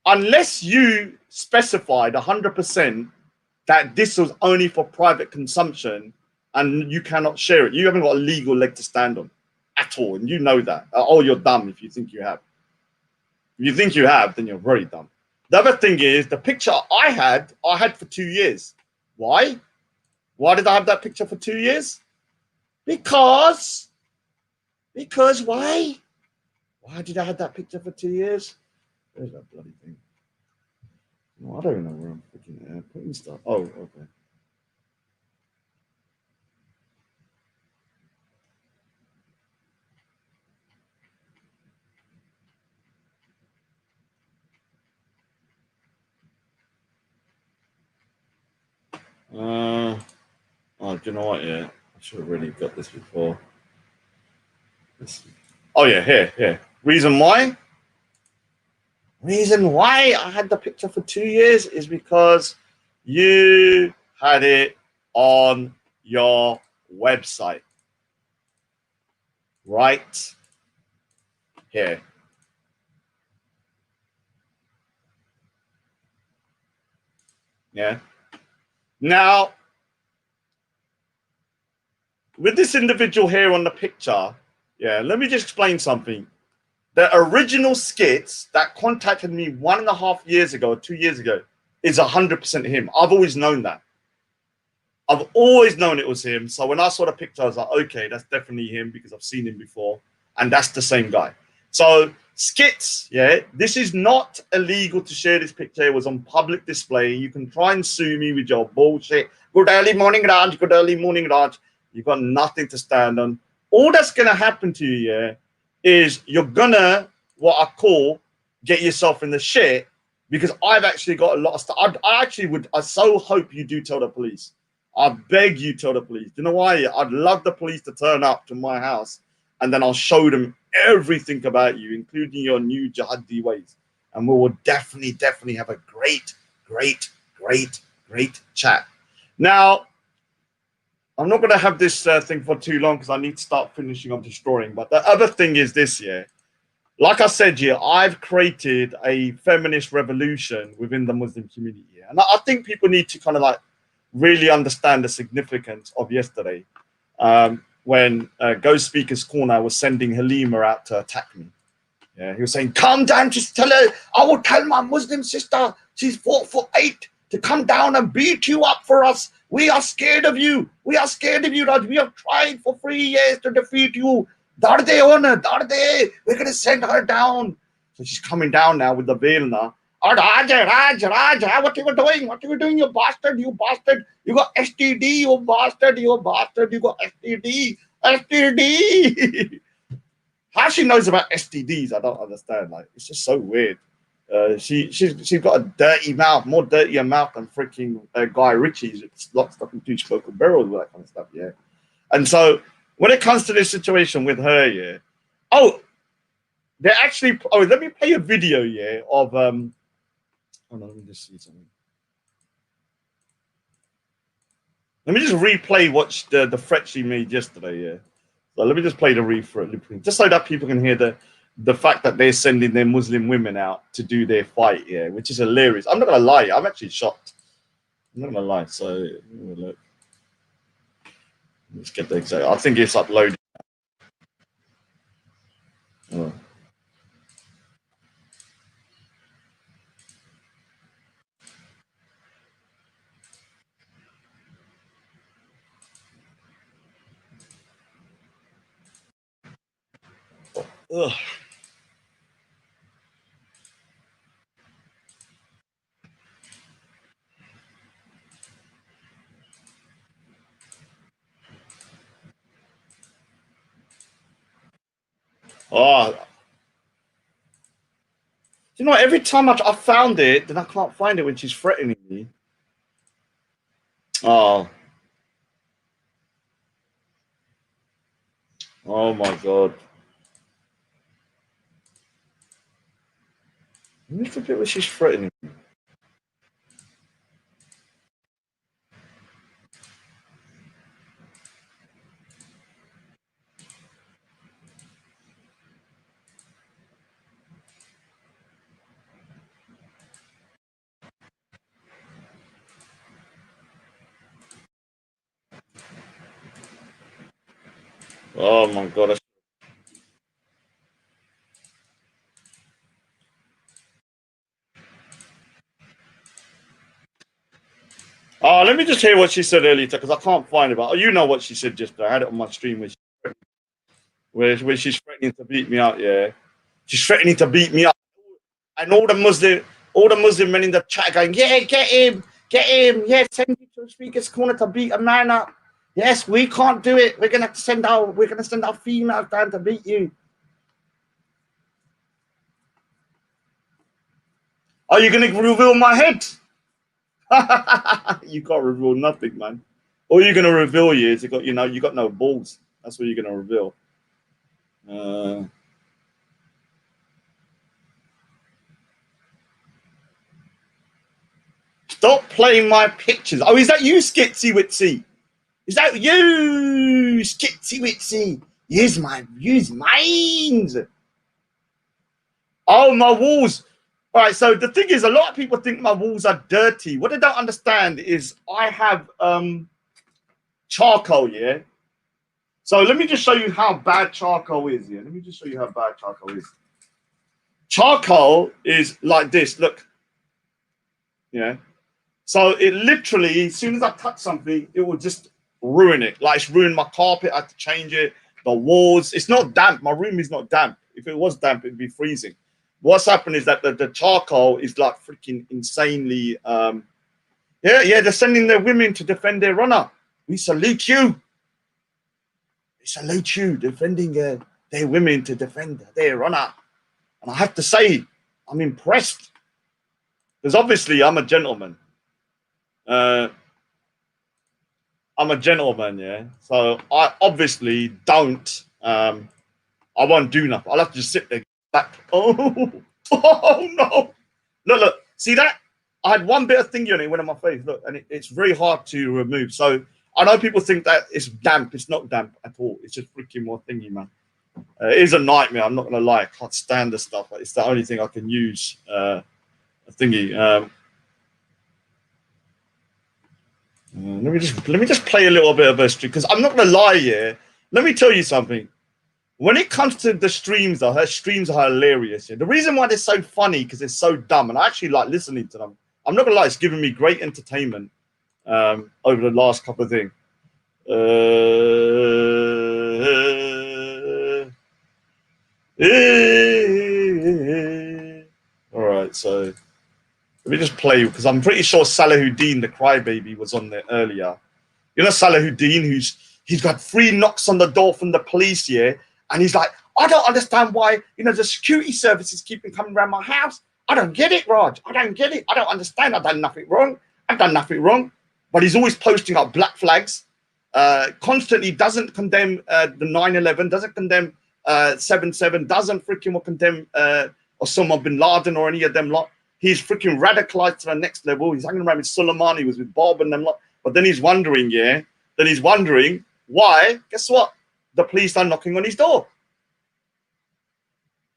[SPEAKER 1] unless you specified 100% that this was only for private consumption and you cannot share it, you haven't got a legal leg to stand on at all, and you know that. Oh, you're dumb if you think you have. If you think you have, then you're very dumb. The other thing is the picture I had for 2 years. Why? Why did I have that picture for 2 years? Because why? Why did I have that picture for 2 years? Where's that bloody thing? No, I don't even know where I'm freaking putting stuff. Oh, okay. Oh, do you know what? Yeah, I should have really got this before. Oh yeah, here. Reason why I had the picture for 2 years is because you had it on your website, right here. Yeah. Now, with this individual here on the picture, yeah, let me just explain something. The original skits that contacted me 1.5 years ago, 2 years ago, is 100% him. I've always known that. I've always known it was him. So when I saw the picture, I was like, okay, that's definitely him because I've seen him before. And that's the same guy. So skits, yeah, this is not illegal to share this picture. It was on public display. You can try and sue me with your bullshit. Good early morning, Raj. Good early morning, Raj. You've got nothing to stand on. All that's going to happen to you, yeah, is you're going to, what I call, get yourself in the shit because I've actually got a lot of stuff. I so hope you do tell the police. I beg you, tell the police. Do you know why? I'd love the police to turn up to my house and then I'll show them everything about you, including your new jihadi ways. And we will definitely have a great chat. Now, I'm not going to have this thing for too long because I need to start finishing up destroying. But the other thing is this, yeah. Like I said, yeah, I've created a feminist revolution within the Muslim community. Yeah? And I think people need to kind of like really understand the significance of yesterday when Ghost Speaker's Corner was sending Halima out to attack me. Yeah, he was saying, "Come down, just tell her. I will tell my Muslim sister, she's 4'8", to come down and beat you up for us. We are scared of you. We are scared of you, Raj. We have tried for 3 years to defeat you. Darde honor, Darde. We're going to send her down." So she's coming down now with the veil now. Oh, Raj, what are you doing? What are you doing, you bastard? You bastard. You got STD, you bastard. You bastard. You got STD. STD. How she knows about STDs, I don't understand. Like, it's just so weird. She's got a dirty mouth, more dirtier mouth than freaking Guy Ritchie's. It's locked up in two smoking barrels, all that kind of stuff, yeah. And so when it comes to this situation with her, yeah. Oh, they're actually. Oh, let me play a video, yeah, of Hold on, let me just see something. Let me just replay what the threat she made yesterday, yeah. So let me just play the replay, just so that people can hear the fact that they're sending their Muslim women out to do their fight, yeah, which is hilarious. I'm not gonna lie, I'm actually shocked. I'm not gonna lie. So look, let's get the exact. I think it's uploaded. Oh. Ugh. Oh, you know, every time I found it, then I can't find it when she's threatening me. Oh, oh my god. Let me forget what she's threatening me. Oh my god. Oh, let me just hear what she said earlier, because I can't find it. But you know what she said just. I had it on my stream where she's threatening to beat me out. Yeah, she's threatening to beat me up, and all the Muslim men in the chat going, yeah, get him, yeah, send him to the speaker's corner to beat a man up. Yes, we can't do it. We're gonna send our females down to beat you. Are you gonna reveal my head? You can't reveal nothing, man. All you're gonna reveal is you got no balls. That's what you're gonna reveal. Stop playing my pictures. Oh, is that you, Skitzy Witsy? Is that you, Skitzy Witsy? Use mine. Oh, my walls. All right, so the thing is, a lot of people think my walls are dirty. What they don't understand is I have charcoal, yeah? So let me just show you how bad charcoal is, yeah? Let me just show you how bad charcoal is. Charcoal is like this, look. Yeah. So it literally, as soon as I touch something, it will just ruin it. Like it's ruined my carpet, I had to change it. The walls, it's not damp. My room is not damp. If it was damp, it'd be freezing. What's happened is that the charcoal is like freaking insanely, they're sending their women to defend their runner. We salute you. We salute you, defending their women to defend their runner. And I have to say, I'm impressed. Because obviously I'm a gentleman. I'm a gentleman, yeah. So I obviously don't. I won't do nothing. I'll have to just sit there. Back. Oh no! Look! See that? I had one bit of thingy on it, went on my face. Look, and it's very hard to remove. So I know people think that it's damp. It's not damp at all. It's just freaking more thingy, man. It is a nightmare. I'm not gonna lie. I can't stand the stuff. It's the only thing I can use. A thingy. Let me just play a little bit of a stream, because I'm not gonna lie, yeah. Let me tell you something. When it comes to the streams, though, her streams are hilarious. Yeah? The reason why they're so funny because they're so dumb, and I actually like listening to them. I'm not gonna lie, it's given me great entertainment over the last couple of things. All right, so let me just play, because I'm pretty sure Salahuddin, the crybaby, was on there earlier. You know Salahuddin, he's got 3 knocks on the door from the police, yeah? And he's like, I don't understand why, the security services keep coming around my house. I don't get it, Raj. I don't get it. I don't understand. I've done nothing wrong. But he's always posting up black flags, constantly doesn't condemn the 9/11, doesn't condemn 7/7, doesn't freaking condemn Osama bin Laden or any of them lot. He's freaking radicalized to the next level. He's hanging around with Soleimani, was with Bob and them lot. But then he's wondering, why, guess what? The police are knocking on his door.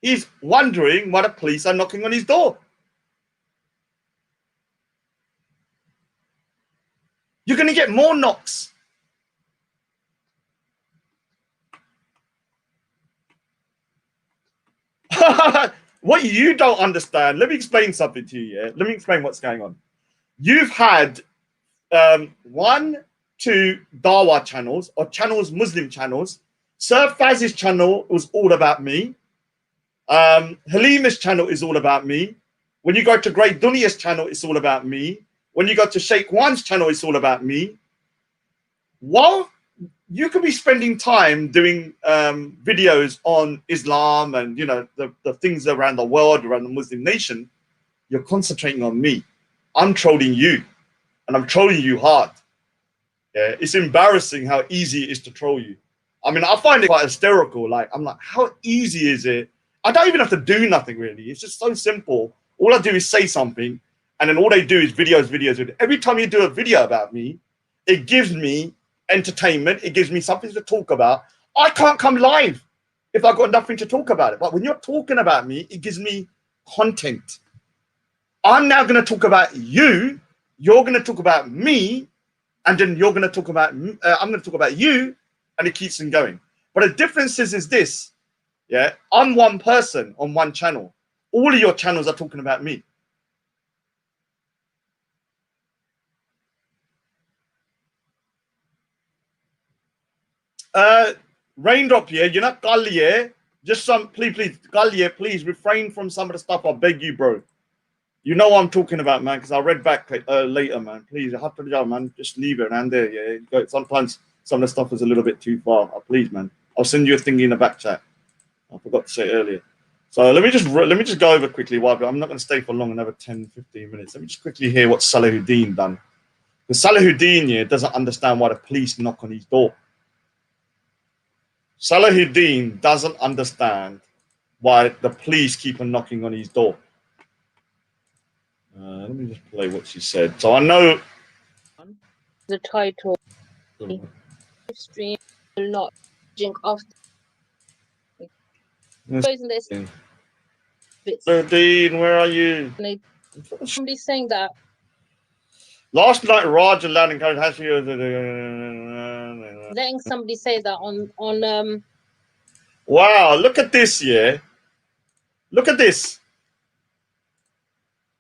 [SPEAKER 1] He's wondering why the police are knocking on his door. You're going to get more knocks. What you don't understand, let me explain something to you, yeah? Let me explain what's going on. You've had 1, 2 Dawa channels, or channels, Muslim channels. Sir Faz's channel was all about me. Halima's channel is all about me. When you go to Great Dunia's channel, it's all about me. When you go to Sheikh Wan's channel, it's all about me. While you could be spending time doing videos on Islam and the things around the world, around the Muslim nation, you're concentrating on me. I'm trolling you, and I'm trolling you hard. Yeah, it's embarrassing how easy it is to troll you. I mean, I find it quite hysterical. Like, I'm like, how easy is it? I don't even have to do nothing really. It's just so simple. All I do is say something, and then all they do is videos. Every time you do a video about me, it gives me entertainment. It gives me something to talk about. I can't come live if I've got nothing to talk about it. But when you're talking about me, it gives me content. I'm now going to talk about you. You're going to talk about me. And then you're going to talk about, I'm going to talk about you, and it keeps on going. But the difference is this, yeah? I'm one person on one channel. All of your channels are talking about me. Raindrop here, you're not Gully here. Just some, please, Gully here, please refrain from some of the stuff. I beg you, bro. You know what I'm talking about, man, because I read back later, man. Please, I have to job, man. Just leave it around there, yeah. Sometimes some of the stuff is a little bit too far. Please, man. I'll send you a thing in the back chat. I forgot to say it earlier. So let me just go over quickly. Why? I'm not going to stay for long, another 10, 15 minutes. Let me just quickly hear what Salahuddin done. Because Salahuddin here doesn't understand why the police knock on his door. Salahuddin doesn't understand why the police keep on knocking on his door. Let me just play what she said. So I know
[SPEAKER 4] the title stream will not drink after.
[SPEAKER 1] Dean, where are you?
[SPEAKER 4] Somebody saying that
[SPEAKER 1] last night Raj allowed and has
[SPEAKER 4] letting somebody say that on
[SPEAKER 1] wow, look at this, yeah. Look at this.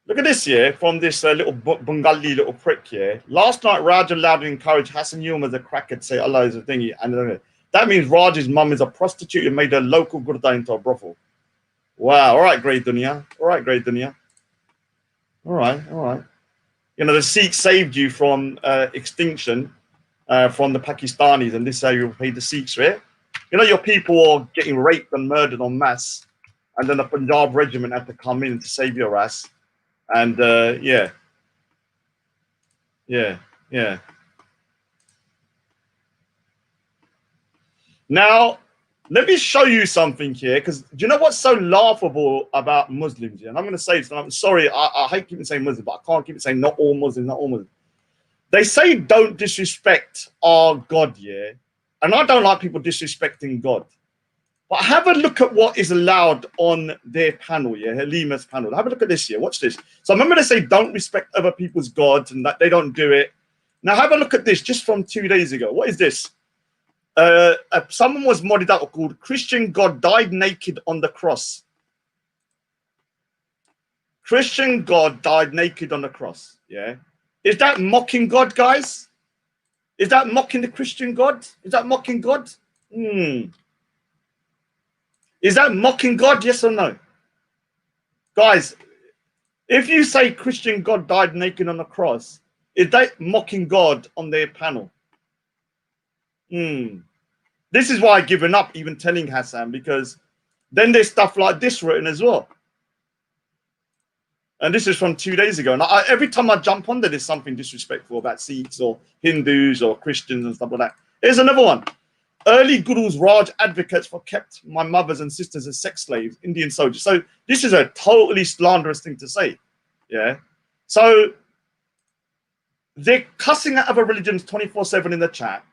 [SPEAKER 1] Look at this, yeah, from this little Bengali little prick, yeah. Last night, Raj allowed and encouraged Hassan Yilmaz, a cracker, to say Allah is a thingy. And that means Raj's mum is a prostitute and made a local gurda into a brothel. Wow, all right, great dunya. All right, great dunya. All right, all right. You know, the Sikhs saved you from extinction from the Pakistanis, and this is how you repay the Sikhs, right? You know, your people are getting raped and murdered en masse, and then the Punjab regiment had to come in to save your ass. And yeah. Now, let me show you something here, because do you know what's so laughable about Muslims? Yeah? And I'm going to say this, and I'm sorry, I hate keeping saying Muslims, but I can't keep saying not all Muslims, not all Muslims. They say don't disrespect our God, yeah? And I don't like people disrespecting God. But have a look at what is allowed on their panel, yeah, Halima's panel. Have a look at this here. Watch this. So remember they say don't respect other people's gods and that they don't do it. Now have a look at this just from 2 days ago. What is this? Someone was modded out called Christian God died naked on the cross. Christian God died naked on the cross, yeah? Is that mocking God, guys? Is that mocking the Christian God? Is that mocking God? Is that mocking God? Yes or no? Guys, if you say Christian God died naked on the cross, is that mocking God on their panel? This is why I've given up even telling Hassan, because then there's stuff like this written as well. And this is from 2 days ago. And every time I jump on there, there's something disrespectful about Sikhs or Hindus or Christians and stuff like that. Here's another one. Early Gurus, Raj advocates for kept my mothers and sisters as sex slaves, Indian soldiers. So this is a totally slanderous thing to say. Yeah. So they're cussing out other religions 24/7 in the chat.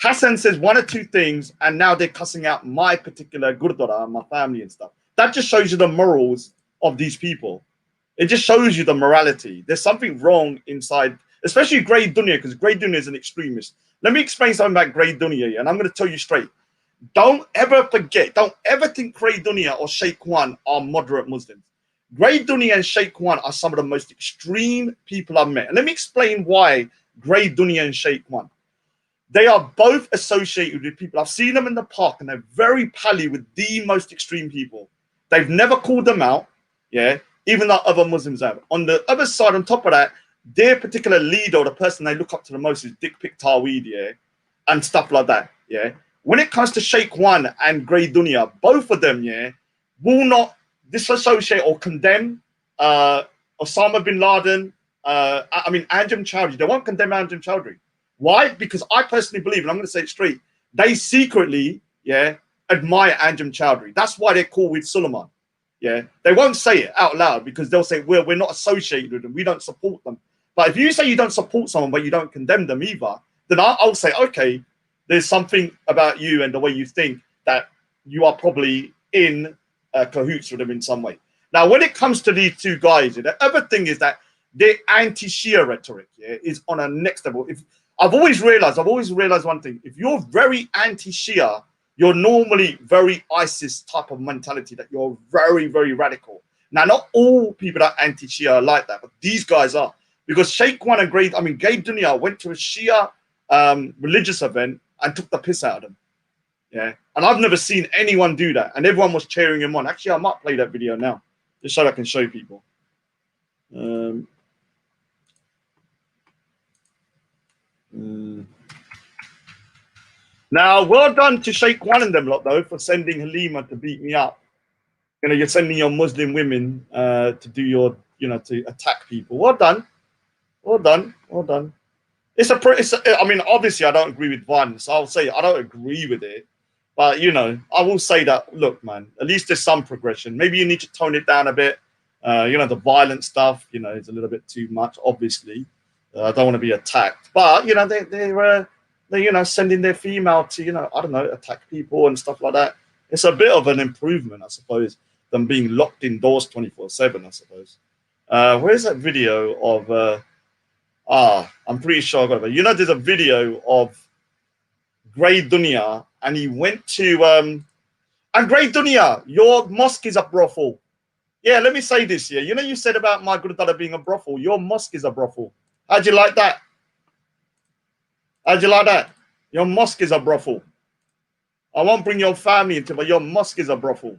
[SPEAKER 1] Hassan says one or two things, and now they're cussing out my particular Gurdwara and my family and stuff. That just shows you the morals of these people. It just shows you the morality. There's something wrong inside, especially Grey Dunya, because Grey Dunya is an extremist. Let me explain something about Grey Dunya, and I'm going to tell you straight. Don't ever forget, don't ever think Grey Dunya or Sheikh Wan are moderate Muslims. Grey Dunya and Sheikh Wan are some of the most extreme people I've met. And let me explain why Grey Dunya and Sheikh Wan. They are both associated with people. I've seen them in the park, and they're very pally with the most extreme people. They've never called them out, yeah, even though other Muslims have. On the other side, on top of that, their particular leader, or the person they look up to the most, is Dick Pick Tawhid, yeah, and stuff like that, yeah. When it comes to Sheikh Wan and Grey Dunya, both of them, yeah, will not disassociate or condemn Osama bin Laden, Anjem Chowdhury. They won't condemn Anjem Chowdhury. Why? Because I personally believe, and I'm going to say it straight, they secretly, yeah, admire Anjem Chowdhury. That's why they're cool with Suleiman. Yeah, they won't say it out loud because they'll say we're not associated with them, we don't support them. But if you say you don't support someone but you don't condemn them either, then I'll say, okay, there's something about you and the way you think that you are probably in cahoots with them in some way. Now, when it comes to these two guys, the other thing is that their anti-Shia rhetoric, yeah, is on a next level. I've always realized one thing. If you're very anti-Shia, you're normally very ISIS type of mentality, that you're very, very radical. Now, not all people that are anti-Shia are like that, but these guys are. Because Sheikh Wan and Grey Dunya went to a Shia religious event and took the piss out of them. Yeah, and I've never seen anyone do that, and everyone was cheering him on. Actually, I might play that video now, just so I can show people. Now, well done to Sheikh One and them lot though for sending Halima to beat me up. You know, you're sending your Muslim women to do your, you know, to attack people. Well done, well done, well done. I mean, obviously, I don't agree with one, so I'll say I don't agree with it. But you know, I will say that, look, man, at least there's some progression. Maybe you need to tone it down a bit. You know, the violent stuff, you know, is a little bit too much. Obviously, I don't want to be attacked, but you know, they're you know, sending their female to, you know, I don't know, attack people and stuff like that. It's a bit of an improvement, I suppose, than being locked indoors 24/7. I suppose. Where's that video of? I'm pretty sure I got it. You know, there's a video of Grey Dunya, and he went to and Grey Dunya, your mosque is a brothel. Yeah, let me say this here. You know, you said about my Gurdwara being a brothel. Your mosque is a brothel. How'd you like that? How'd you like that? Your mosque is a brothel. I won't bring your family into, but your mosque is a brothel.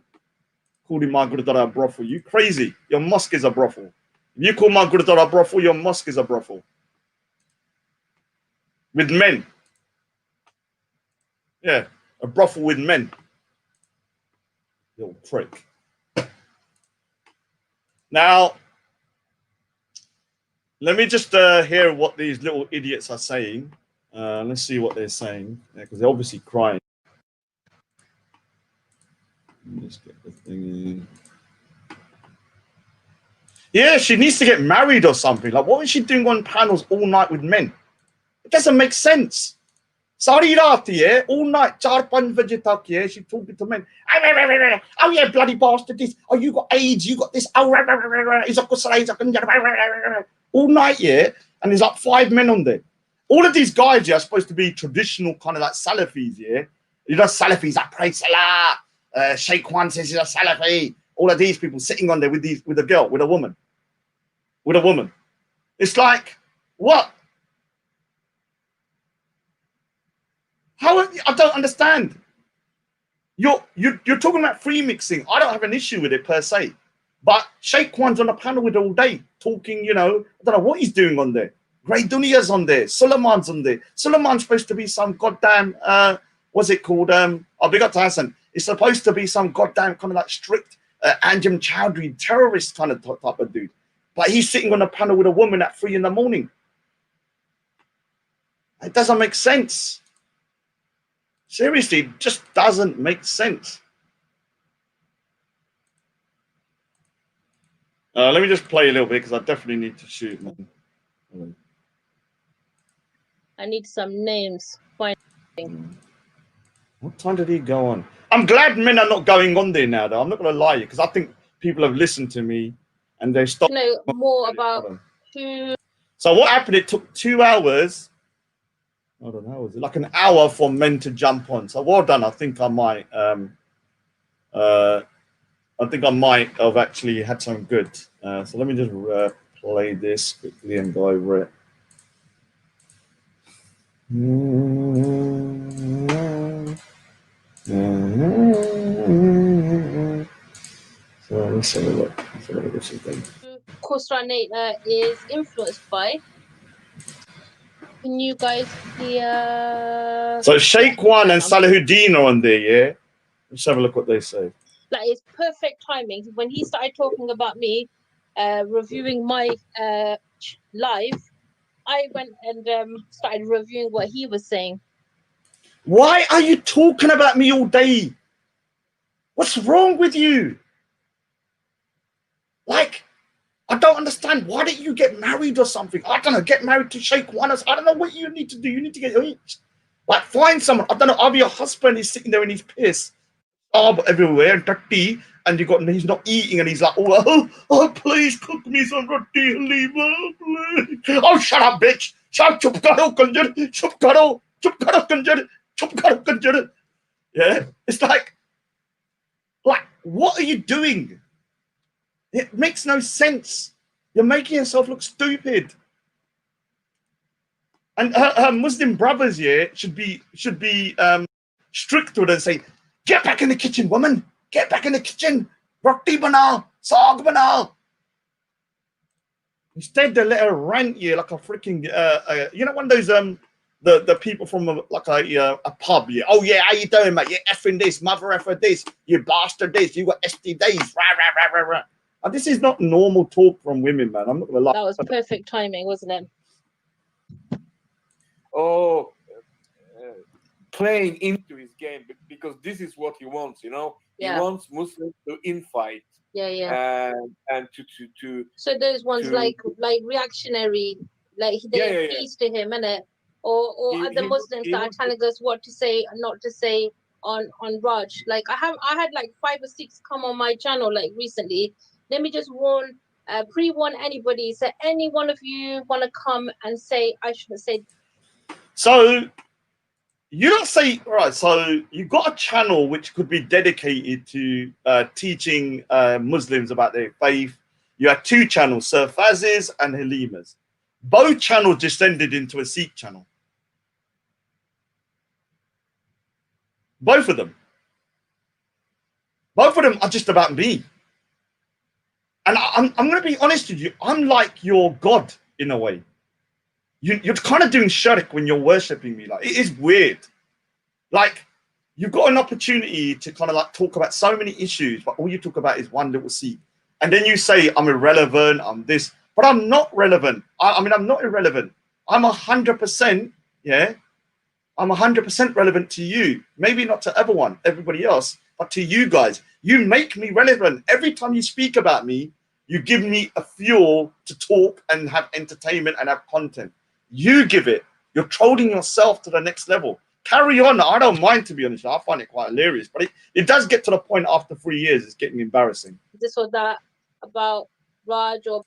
[SPEAKER 1] Calling my Gurdwara a brothel. You crazy? Your mosque is a brothel. If you call my Gurdwara a brothel, your mosque is a brothel. With men. Yeah, a brothel with men. Little prick. Now, let me just hear what these little idiots are saying. Let's see what they're saying, because they're obviously crying. Let's get the thing in. Yeah, she needs to get married or something. Like, what is she doing on panels all night with men? It doesn't make sense. Sorry, yeah, all night, 4-5 baje tak, yeah, she talking to men. Oh yeah, bloody bastard, this. Oh, you got AIDS, you got this. Oh, all night, yeah, and there's like 5 men on there. All of these guys, yeah, are supposed to be traditional kind of like Salafis, yeah. You know, Salafis that pray Salah. Sheikh Kwan says he's a Salafi. All of these people sitting on there with a girl, with a woman. It's like, what? How? I don't understand. You're talking about free mixing. I don't have an issue with it per se, but Sheikh Kwan's on a panel with her all day talking. You know, I don't know what he's doing on there. Grey Dunya's on there. Suleiman's on there. Suleiman's supposed to be some goddamn what's it called? I'll big up to Hassan. It's supposed to be some goddamn kind of like strict Anjem Chowdhury terrorist kind of type of dude, but he's sitting on a panel with a woman at 3 a.m. It doesn't make sense. Seriously, it just doesn't make sense. Let me just play a little bit because I definitely need to shoot, man.
[SPEAKER 4] I need some names. What
[SPEAKER 1] time did he go on? I'm glad men are not going on there now, though. I'm not going to lie to you, because I think people have listened to me and they stopped.
[SPEAKER 4] You know more about who.
[SPEAKER 1] So what happened? It took 2 hours. I don't know. Was it like an hour for men to jump on? So well done. I think I might. I think I might have actually had some good. So let me just play this quickly and go over it. So let's have a look. Let's have a look at something.
[SPEAKER 4] Khosrow is influenced by. Can you guys hear?
[SPEAKER 1] So Sheikh One and Salahuddin are on there, yeah? Let's have a look what they say.
[SPEAKER 4] Like, it's perfect timing. When he started talking about me, reviewing my live, I went and started reviewing what he was saying.
[SPEAKER 1] Why are you talking about me all day? What's wrong with you? Like, I don't understand. Why didn't you get married or something? I don't know. Get married to Sheikh One. I don't know what you need to do. You need to get like find someone. I don't know. I'll be your husband. He's sitting there in his piss, everywhere, dirty, and he's not eating, and he's like, oh, please cook me some roti halima, please. Oh, shut up, bitch. Shut up, kanjar. Chup karo, kanjar. Chup karo, kanjar. Yeah, it's like, what are you doing? It makes no sense. You're making yourself look stupid. And her Muslim brothers, yeah, should be strict with her and say, get back in the kitchen, woman. Get back in the kitchen. Roti banao, saag banao. Instead, they let her rant you like a freaking, you know, one of those the people from a pub. Yeah, oh yeah, how you doing, mate? You're effing this, mother effer this, you bastard this, you got STDs. Rah, rah, rah, rah, rah. And this is not normal talk from women, man. I'm not gonna lie.
[SPEAKER 4] That was perfect timing, wasn't it?
[SPEAKER 5] Oh, playing into his game because this is what he wants. You know,
[SPEAKER 4] Yeah.
[SPEAKER 5] he wants Muslims to infight.
[SPEAKER 4] Yeah.
[SPEAKER 5] And to
[SPEAKER 4] So those ones like reactionary, like they appease to him, innit? Or other Muslims that are telling us what to say and not to say on Raj. Like I had like 5 or 6 come on my channel like recently. Let me just pre-warn anybody. So any one of you want to come and say I should have said.
[SPEAKER 1] So you don't say, all right, so you've got a channel which could be dedicated to teaching Muslims about their faith. You had 2 channels, Sir Faz's and Halima's. Both channels descended into a Sikh channel. Both of them. Both of them are just about me. And I'm going to be honest with you. I'm like your God in a way. You're kind of doing shirk when you're worshipping me. Like, it is weird. Like, you've got an opportunity to kind of like talk about so many issues, but all you talk about is one little seat. And then you say, I'm irrelevant, I'm this, but I'm not relevant. I mean, I'm not irrelevant. I'm 100%, yeah? I'm 100% relevant to you. Maybe not to everybody else, but to you guys. You make me relevant. Every time you speak about me, you give me a fuel to talk and have entertainment and have content. You give it. You're trolling yourself to the next level. Carry on. I don't mind, to be honest. I find it quite hilarious. But it does get to the point after 3 years, it's getting embarrassing.
[SPEAKER 4] This or that about Raj or...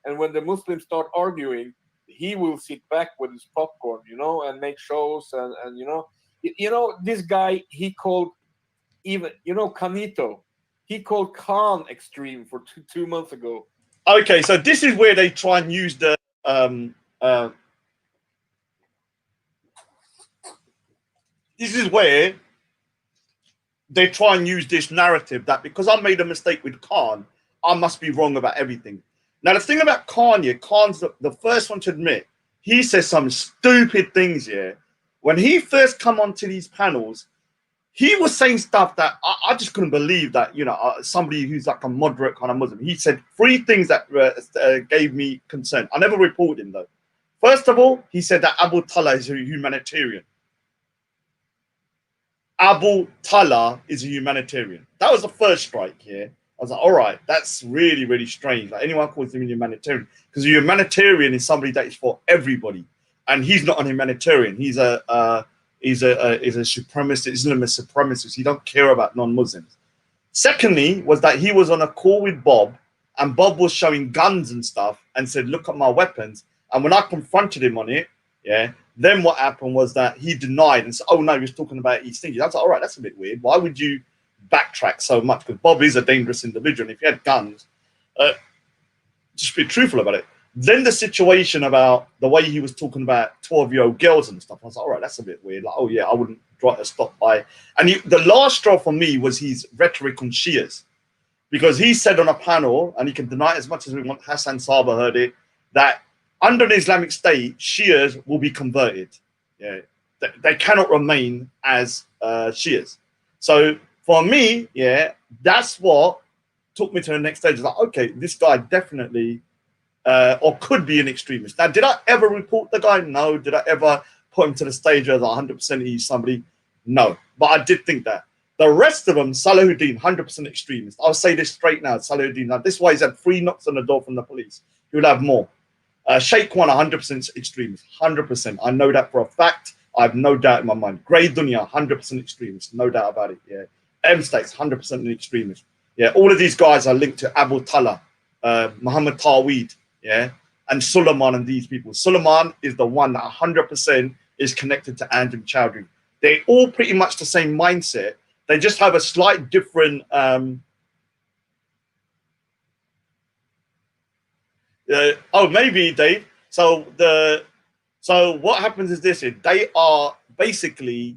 [SPEAKER 5] And when the Muslims start arguing, he will sit back with his popcorn, you know, and make shows. And you know, this guy, he called even, you know, Canito. He called Khan extreme for 2 months ago.
[SPEAKER 1] Okay, so this is where they try and use the this is where they try and use this narrative that because I made a mistake with Khan, I must be wrong about everything. Now, the thing about Khan, yeah, Khan's the first one to admit he says some stupid things, yeah. When he first come onto these panels, he was saying stuff that I just couldn't believe that, you know, somebody who's like a moderate kind of Muslim. He said 3 things that gave me concern. I never reported him, though. First of all, he said that Abu Talha is a humanitarian. Abu Talha is a humanitarian. That was the first strike here. I was like, all right, that's really, really strange. Like, anyone calls him a humanitarian, because a humanitarian is somebody that is for everybody, and he's not a humanitarian. He's a supremacist, Islamist supremacist. He don't care about non-Muslims. Secondly, was that he was on a call with Bob, and Bob was showing guns and stuff, and said, "Look at my weapons." And when I confronted him on it, yeah, then what happened was that he denied and said, "Oh no, he was talking about East Indies." I was like, "All right, that's a bit weird. Why would you backtrack so much?" Because Bob is a dangerous individual, and if he had guns, just be truthful about it. Then the situation about the way he was talking about 12-year-old girls and stuff, I was like, all right, that's a bit weird. Like, oh yeah, I wouldn't stop by. And the last straw for me was his rhetoric on Shias, because he said on a panel, and he can deny it as much as we want, Hassan Saba heard it, that under the Islamic State, Shias will be converted. Yeah, they cannot remain as Shias. So for me, yeah, that's what took me to the next stage. Like, okay, this guy definitely or could be an extremist. Now, did I ever report the guy? No. Did I ever put him to the stage as 100% he's somebody? No. But I did think that. The rest of them, Salahuddin, 100% extremist. I'll say this straight now, Salahuddin. Now, this is why he's had 3 knocks on the door from the police. He'll have more. Sheikh One, 100% extremist. 100%. I know that for a fact. I have no doubt in my mind. Grey Dunya, 100% extremist. No doubt about it. Yeah. M-Stakes, 100% an extremist. Yeah. All of these guys are linked to Abu Talha, Muhammad Taweed, yeah, and Suleiman and these people. Suleiman is the one that 100% is connected to Anjem Chowdhury. They're all pretty much the same mindset. They just have a slight different. Oh, maybe Dave. So what happens is this: they are basically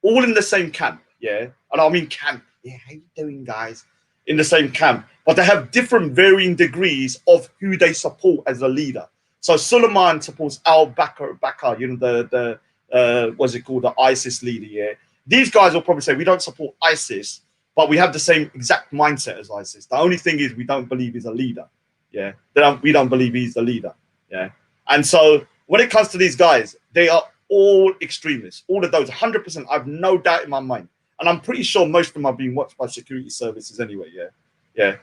[SPEAKER 1] all in the same camp, yeah? And I mean camp. Yeah, how you doing, guys? In the same camp. But they have different varying degrees of who they support as a leader. So Suleiman supports al-Bakr, you know, what's it called, the ISIS leader, yeah? These guys will probably say, we don't support ISIS, but we have the same exact mindset as ISIS. The only thing is we don't believe he's a leader, yeah? We don't believe he's the leader, yeah? And so when it comes to these guys, they are all extremists. All of those, 100%, I have no doubt in my mind. And I'm pretty sure most of them are being watched by security services anyway, yeah? Yeah,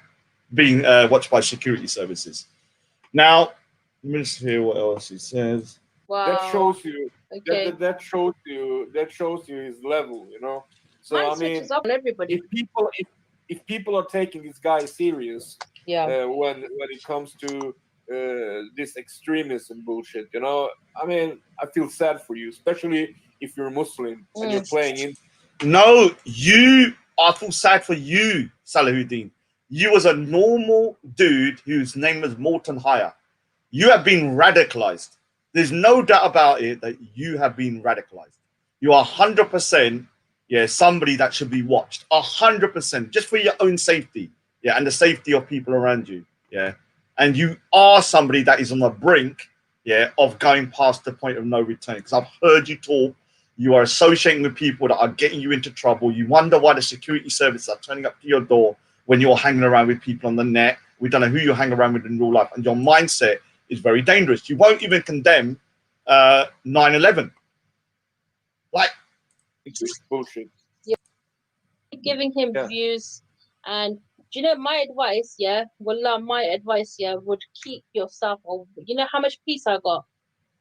[SPEAKER 1] being watched by security services. Now, let me just hear what else he says.
[SPEAKER 4] Wow.
[SPEAKER 5] That shows you.
[SPEAKER 4] Okay.
[SPEAKER 5] That shows you. That shows you his level. You know. So
[SPEAKER 4] Mine
[SPEAKER 5] I mean,
[SPEAKER 4] switches up on everybody.
[SPEAKER 5] if people are taking this guy serious,
[SPEAKER 4] Yeah.
[SPEAKER 5] when it comes to this extremism bullshit, you know, I mean, I feel sad for you, especially if you're Muslim and you're playing in.
[SPEAKER 1] No, I feel sad for you, Salahuddin. You was a normal dude whose name was Morton Hire. You have been radicalized. There's no doubt about it that you have been radicalized. You are 100%, yeah, somebody that should be watched. 100%, just for your own safety, yeah, and the safety of people around you, yeah. And you are somebody that is on the brink, yeah, of going past the point of no return. Because I've heard you talk. You are associating with people that are getting you into trouble. You wonder why the security services are turning up to your door when you're hanging around with people on the net. We don't know who you hang around with in real life. And your mindset is very dangerous. You won't even condemn 9/11. Like,
[SPEAKER 5] It's bullshit.
[SPEAKER 4] Yeah. Giving him views. And do you know my advice? Yeah. Wallah, my advice, yeah, would keep yourself. Or you know how much peace I got?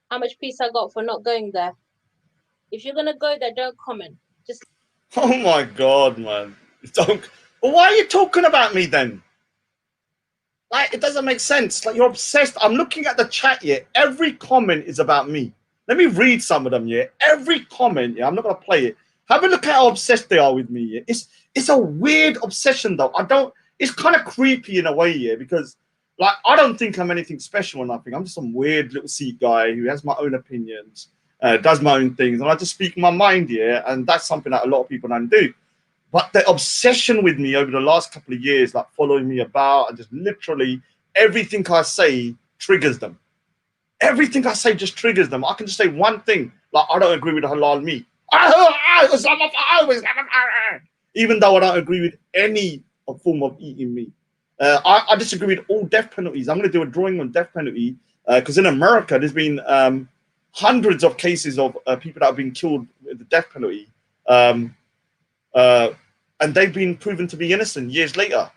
[SPEAKER 4] How much peace I got for not going there? If you're gonna go there, don't comment. Just.
[SPEAKER 1] oh my God, man. Don't. Well, why are you talking about me then? Like, it doesn't make sense. Like, you're obsessed. I'm looking at the chat here. Every comment is about me. Let me read some of them, yeah. Every comment, yeah. I'm not gonna play it. Have a look at how obsessed they are with me. Yeah? It's a weird obsession, though. It's kind of creepy in a way, yeah, because like I don't think I'm anything special or nothing. I'm just some weird little Sikh guy who has my own opinions, does my own things, and I just speak my mind, yeah. And that's something that a lot of people don't do. But the obsession with me over the last couple of years, like following me about, and just literally everything I say triggers them. Everything I say just triggers them. I can just say one thing, like I don't agree with halal meat. Even though I don't agree with any form of eating meat. I disagree with all death penalties. I'm going to do a drawing on death penalty because in America, there's been hundreds of cases of people that have been killed with the death penalty. And they've been proven to be innocent years later.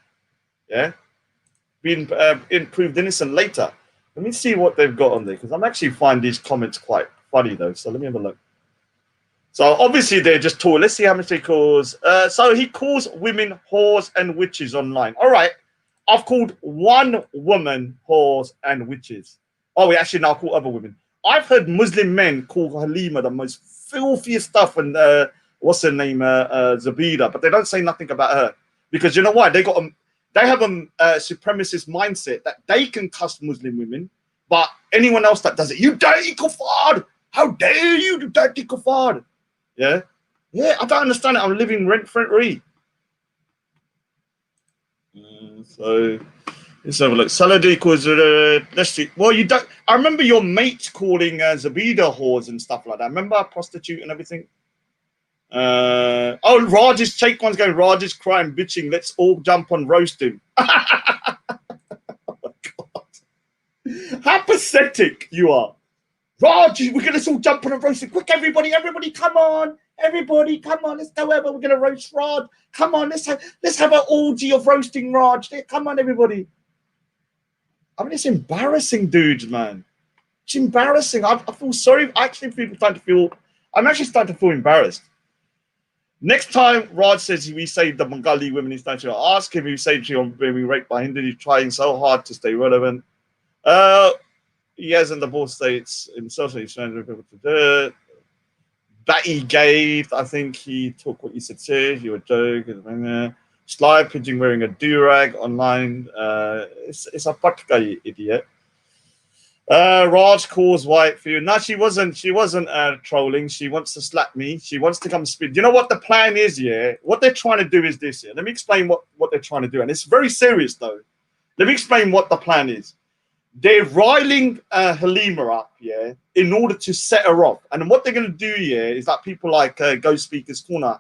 [SPEAKER 1] Yeah, being proved innocent later. Let me see what they've got on there because I'm actually find these comments quite funny though. So let me have a look. So obviously they're just tall. Let's see how much he calls. So he calls women whores and witches online. All right, I've called one woman whores and witches. Oh, we actually now call other women. I've heard Muslim men call Halima the most filthiest stuff and what's her name, Zabida, but they don't say nothing about her because you know why? They have a supremacist mindset that they can cuss Muslim women, but anyone else that does it, you dirty kuffar! How dare you, you dirty kuffar! Yeah, I don't understand it. I'm living rent-free. So let's have a look. Saladin equals let's see. Well, you don't. I remember your mate calling Zabida whores and stuff like that. Remember prostitute and everything. Oh, Raj's take one's going. Raj is crying, bitching. Let's all jump on roast him. Oh my God, how pathetic you are. Raj, we're going to all jump on a roast. Quick, everybody, come on. Everybody, come on. Let's go over. We're going to roast Raj. Come on, let's have an orgy of roasting Raj. Come on, everybody. I mean, it's embarrassing, dudes, man. It's embarrassing. I feel sorry. I'm actually starting to feel embarrassed. Next time Raj says we saved the Bengali women in Stanton, I'll ask him if he saved you on being raped by Hindu. He's trying so hard to stay relevant. He has in the both states himself, so he's trying to be able to do it. Batty gave, I think he took what you said, you were joking. Sly pigeon wearing a do-rag online. It's a particular idiot. Raj calls white for you. No, she wasn't trolling. She wants to slap me. She wants to come speak. You know what the plan is, yeah? What they're trying to do is this, yeah? Let me explain what they're trying to do. And it's very serious, though. Let me explain what the plan is. They're riling Halima up, yeah, in order to set her off. And what they're going to do, yeah, is that people like Go Speaker's Corner,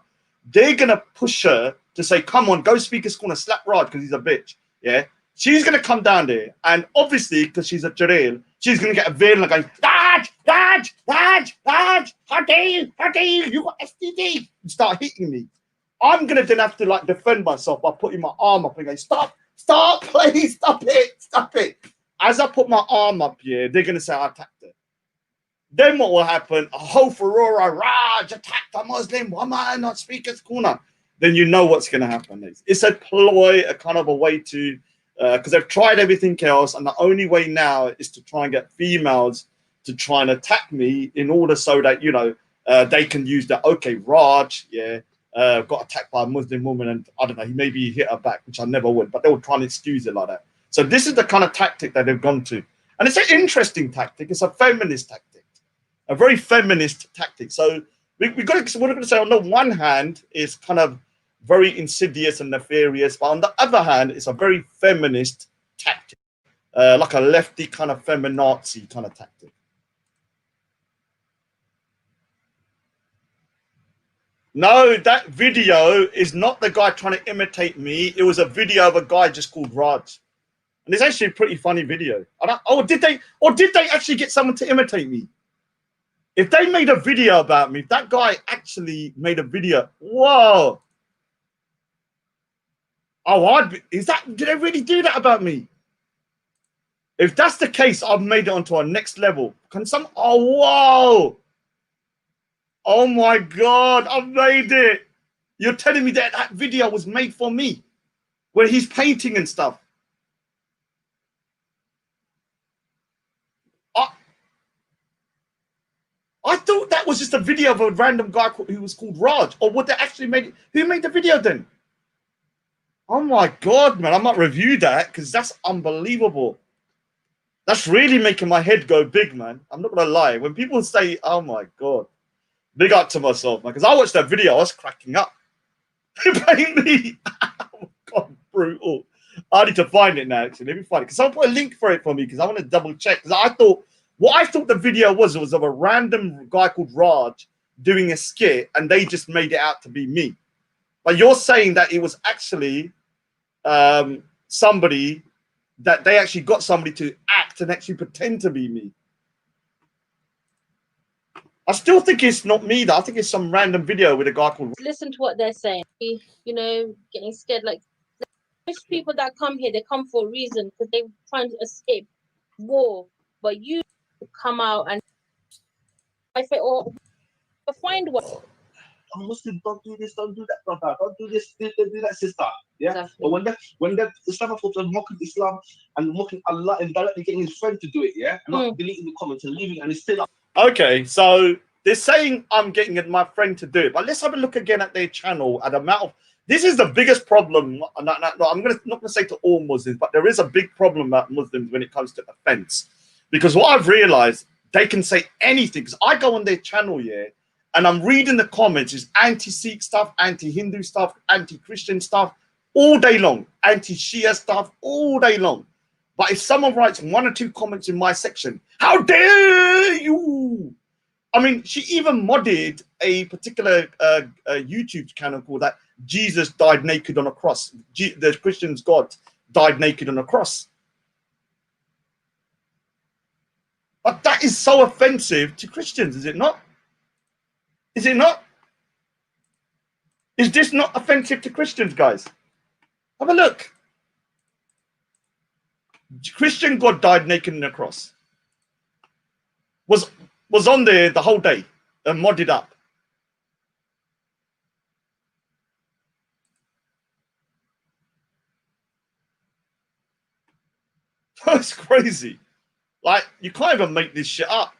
[SPEAKER 1] they're going to push her to say, come on, Go Speaker's Corner, slap Raj because he's a bitch, yeah? She's going to come down there, and obviously, because she's a Jareel, she's going to get a veil and going, Raj, how dare you, you got STD, and start hitting me. I'm going to then have to, like, defend myself by putting my arm up and going, stop, please, stop it. As I put my arm up here, they're going to say I attacked her. Then what will happen? A whole furore, Raj attacked a Muslim woman on Speaker's Corner. Then you know what's going to happen. It's a ploy, a kind of a way to, because they've tried everything else, and the only way now is to try and get females to try and attack me in order so that, you know, they can use that, okay, Raj, yeah, got attacked by a Muslim woman, and I don't know, maybe he hit her back, which I never would, but they will try and excuse it like that. So this is the kind of tactic that they've gone to. And it's an interesting tactic. It's a feminist tactic, a very feminist tactic. So we're going to say on the one hand, it's kind of very insidious and nefarious, but on the other hand, it's a very feminist tactic, like a lefty kind of feminazi kind of tactic. No, that video is not the guy trying to imitate me. It was a video of a guy just called Raj. And it's actually a pretty funny video. Did they actually get someone to imitate me? If they made a video about me, if that guy actually made a video, whoa. Oh, did they really do that about me? If that's the case, I've made it onto our next level. Oh, whoa. Oh my God, I've made it. You're telling me that video was made for me, where he's painting and stuff. I thought that was just a video of a random guy who was called Raj. Or what they actually made it? Who made the video then? Oh my God, man. I might review that because that's unbelievable. That's really making my head go big, man. I'm not going to lie. When people say, oh my God, big up to myself, man. Because I watched that video, I was cracking up. Who paid me? Oh God, brutal. I need to find it now, actually. Let me find it. Because someone put a link for it for me because I want to double check. Because what I thought the video was of a random guy called Raj doing a skit, and they just made it out to be me. But you're saying that it was actually somebody, that they actually got somebody to act and actually pretend to be me. I still think it's not me, though. I think it's some random video with a guy called...
[SPEAKER 4] Listen to what they're saying. You know, getting scared. Like, most people that come here, they come for a reason because they're trying to escape war. But you come out and or find one.
[SPEAKER 1] I'm Muslim, don't do this, don't do that, brother. Don't do this, don't do that, sister. Yeah. Exactly. But when the Islamophobes are mocking Islam and mocking Allah and directly getting his friend to do it, yeah, and not deleting the comments and leaving, and it's still up. Okay, so they're saying I'm getting my friend to do it, but let's have a look again at their channel. At the amount of, this is the biggest problem. I'm not going to say to all Muslims, but there is a big problem about Muslims when it comes to offense, because what I've realized, they can say anything. Because I go on their channel, yeah, and I'm reading the comments. It's anti-Sikh stuff, anti-Hindu stuff, anti-Christian stuff, all day long. Anti-Shia stuff, all day long. But if someone writes one or two comments in my section, how dare you? I mean, she even modded a particular YouTube channel called that Jesus died naked on a cross. The Christian's God died naked on a cross. But that is so offensive to Christians, is it not? Is it not? Is this not offensive to Christians, guys? Have a look. Christian God died naked on a cross. Was on there the whole day and modded up. That's crazy. Like, you can't even make this shit up.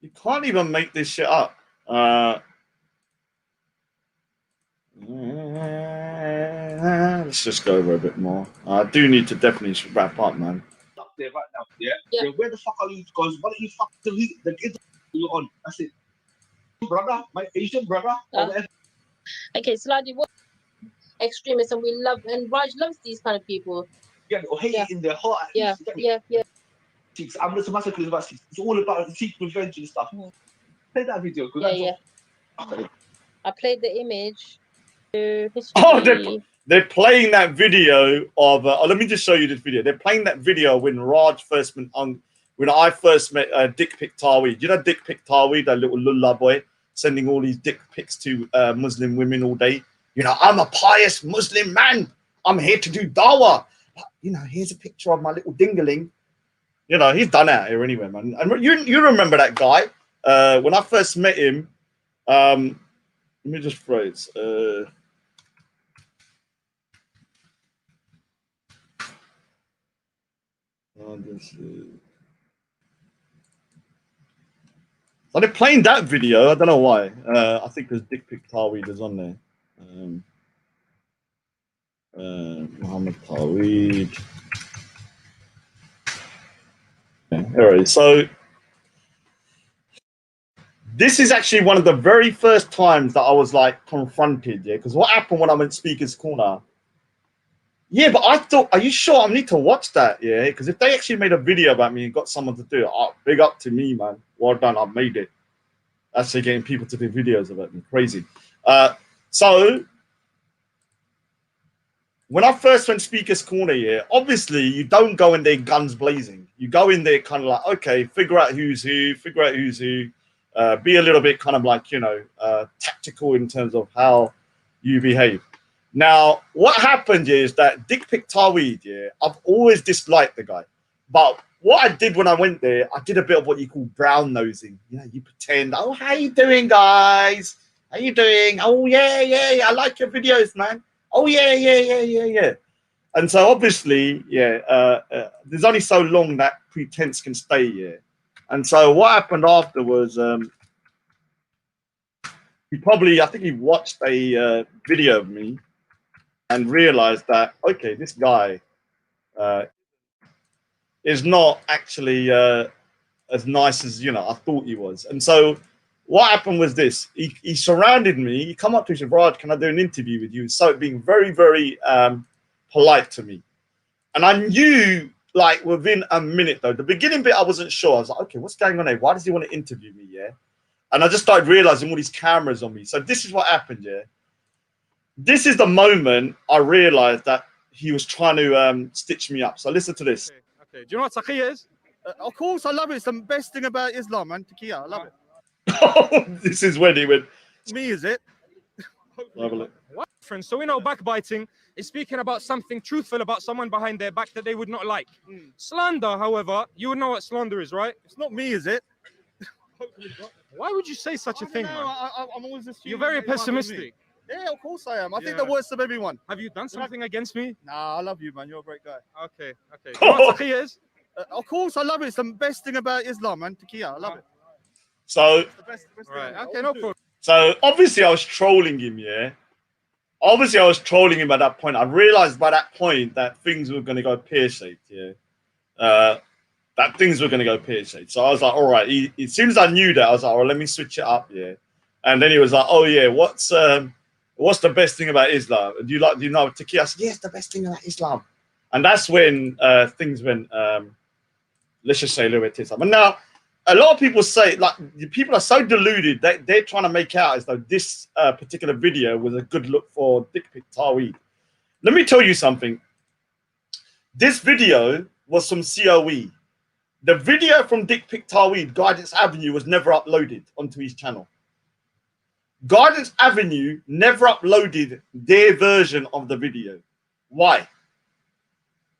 [SPEAKER 1] You can't even make this shit up. Let's just go over a bit more. I do need to definitely wrap up, man. up there right now. Yeah.
[SPEAKER 4] Yeah.
[SPEAKER 1] Where the fuck are you? Because why don't you fuck the you're on? That's it, brother. My Asian brother. Or whatever.
[SPEAKER 4] Okay, Sladi, what extremists, and we love, and Raj loves these kind of people.
[SPEAKER 1] Yeah, or hate it in their heart.
[SPEAKER 4] Yeah.
[SPEAKER 1] I'm just massacre about six. It's all about seek revenge and stuff. Play that video.
[SPEAKER 4] Yeah. I played the image.
[SPEAKER 1] Oh, they're playing that video of. Let me just show you this video. They're playing that video when Raj first met when I first met Dick Pic Tawi. You know Dick Pic Tawi, that little lulla boy, sending all these dick pics to Muslim women all day. You know, I'm a pious Muslim man. I'm here to do dawah. But, you know, here's a picture of my little dingaling. You know, he's done out here anyway, man. And you remember that guy? When I first met him, let me just phrase. So they're playing that video. I don't know why. I think there's Dick Pic Taweed is on there. Muhammad Taweed. Yeah, all right. So this is actually one of the very first times that I was like confronted. Yeah, because what happened when I went Speaker's Corner? Yeah, but I thought, are you sure I need to watch that? Yeah, because if they actually made a video about me and got someone to do it, big up to me, man. Well done, I made it. Actually getting people to do videos about me, crazy. So when I first went Speaker's Corner, yeah, obviously you don't go in there guns blazing. You go in there kind of like, okay, figure out who's who, be a little bit kind of like, you know, tactical in terms of how you behave. Now, what happened is that Dick Pic Taweed, yeah, I've always disliked the guy. But what I did when I went there, I did a bit of what you call brown nosing. You know, you pretend, oh, how you doing, guys? How you doing? Oh, yeah, I like your videos, man. Oh, yeah. And so obviously, yeah, there's only so long that pretense can stay, yeah. And so what happened after was I think he watched a video of me and realized that, okay, this guy is not actually as nice as, you know, I thought he was. And so what happened was this. He surrounded me. He come up to me and said, Raj, can I do an interview with you? So being very, very polite to me. And I knew, like, within a minute, though, the beginning bit, I wasn't sure. I was like, okay, what's going on here? Why does he want to interview me, yeah? And I just started realizing all these cameras on me. So this is what happened, yeah? This is the moment I realized that he was trying to stitch me up. So listen to this.
[SPEAKER 6] Okay. Do you know what taqiyya is? Of course, I love it. It's the best thing about Islam, man. Taqiyya, I love it.
[SPEAKER 1] This is when he went.
[SPEAKER 6] Me, is it?
[SPEAKER 7] What difference? So we know backbiting is speaking about something truthful about someone behind their back that they would not like. Slander, however, you would know what slander is, right?
[SPEAKER 6] It's not me, is it?
[SPEAKER 7] Why would you say such a thing, man?
[SPEAKER 6] I'm always assuming.
[SPEAKER 7] You're very pessimistic.
[SPEAKER 6] Yeah, of course I am. I think the worst of everyone.
[SPEAKER 7] Have you done something against me?
[SPEAKER 6] Nah, I love you, man. You're a great guy.
[SPEAKER 7] Okay. Do you know what taqiyya is?
[SPEAKER 6] Of course, I love it. It's the best thing about Islam, man. Taqiyya, I love it.
[SPEAKER 1] So,
[SPEAKER 6] it's the best
[SPEAKER 7] right. Okay, no problem.
[SPEAKER 1] So obviously I was trolling him, yeah. Obviously I was trolling him at that point. I realized by that point that things were going to go pear-shaped, yeah. That things were going to go pear-shaped. So I was like, all right. As soon as I knew that, I was like, well, let me switch it up, yeah. And then he was like, oh yeah, what's the best thing about Islam? Do you know taqiyya? I said, yes, the best thing about Islam. And that's when things went, let's just say a little bit tits up. And now a lot of people say, like, people are so deluded that they're trying to make out as though this particular video was a good look for Dick Pic Taweed. Let me tell you something. This video was from COE. The video from Dick Pic Taweed, Guidance Avenue, was never uploaded onto his channel. Guidance Avenue never uploaded their version of the video. Why?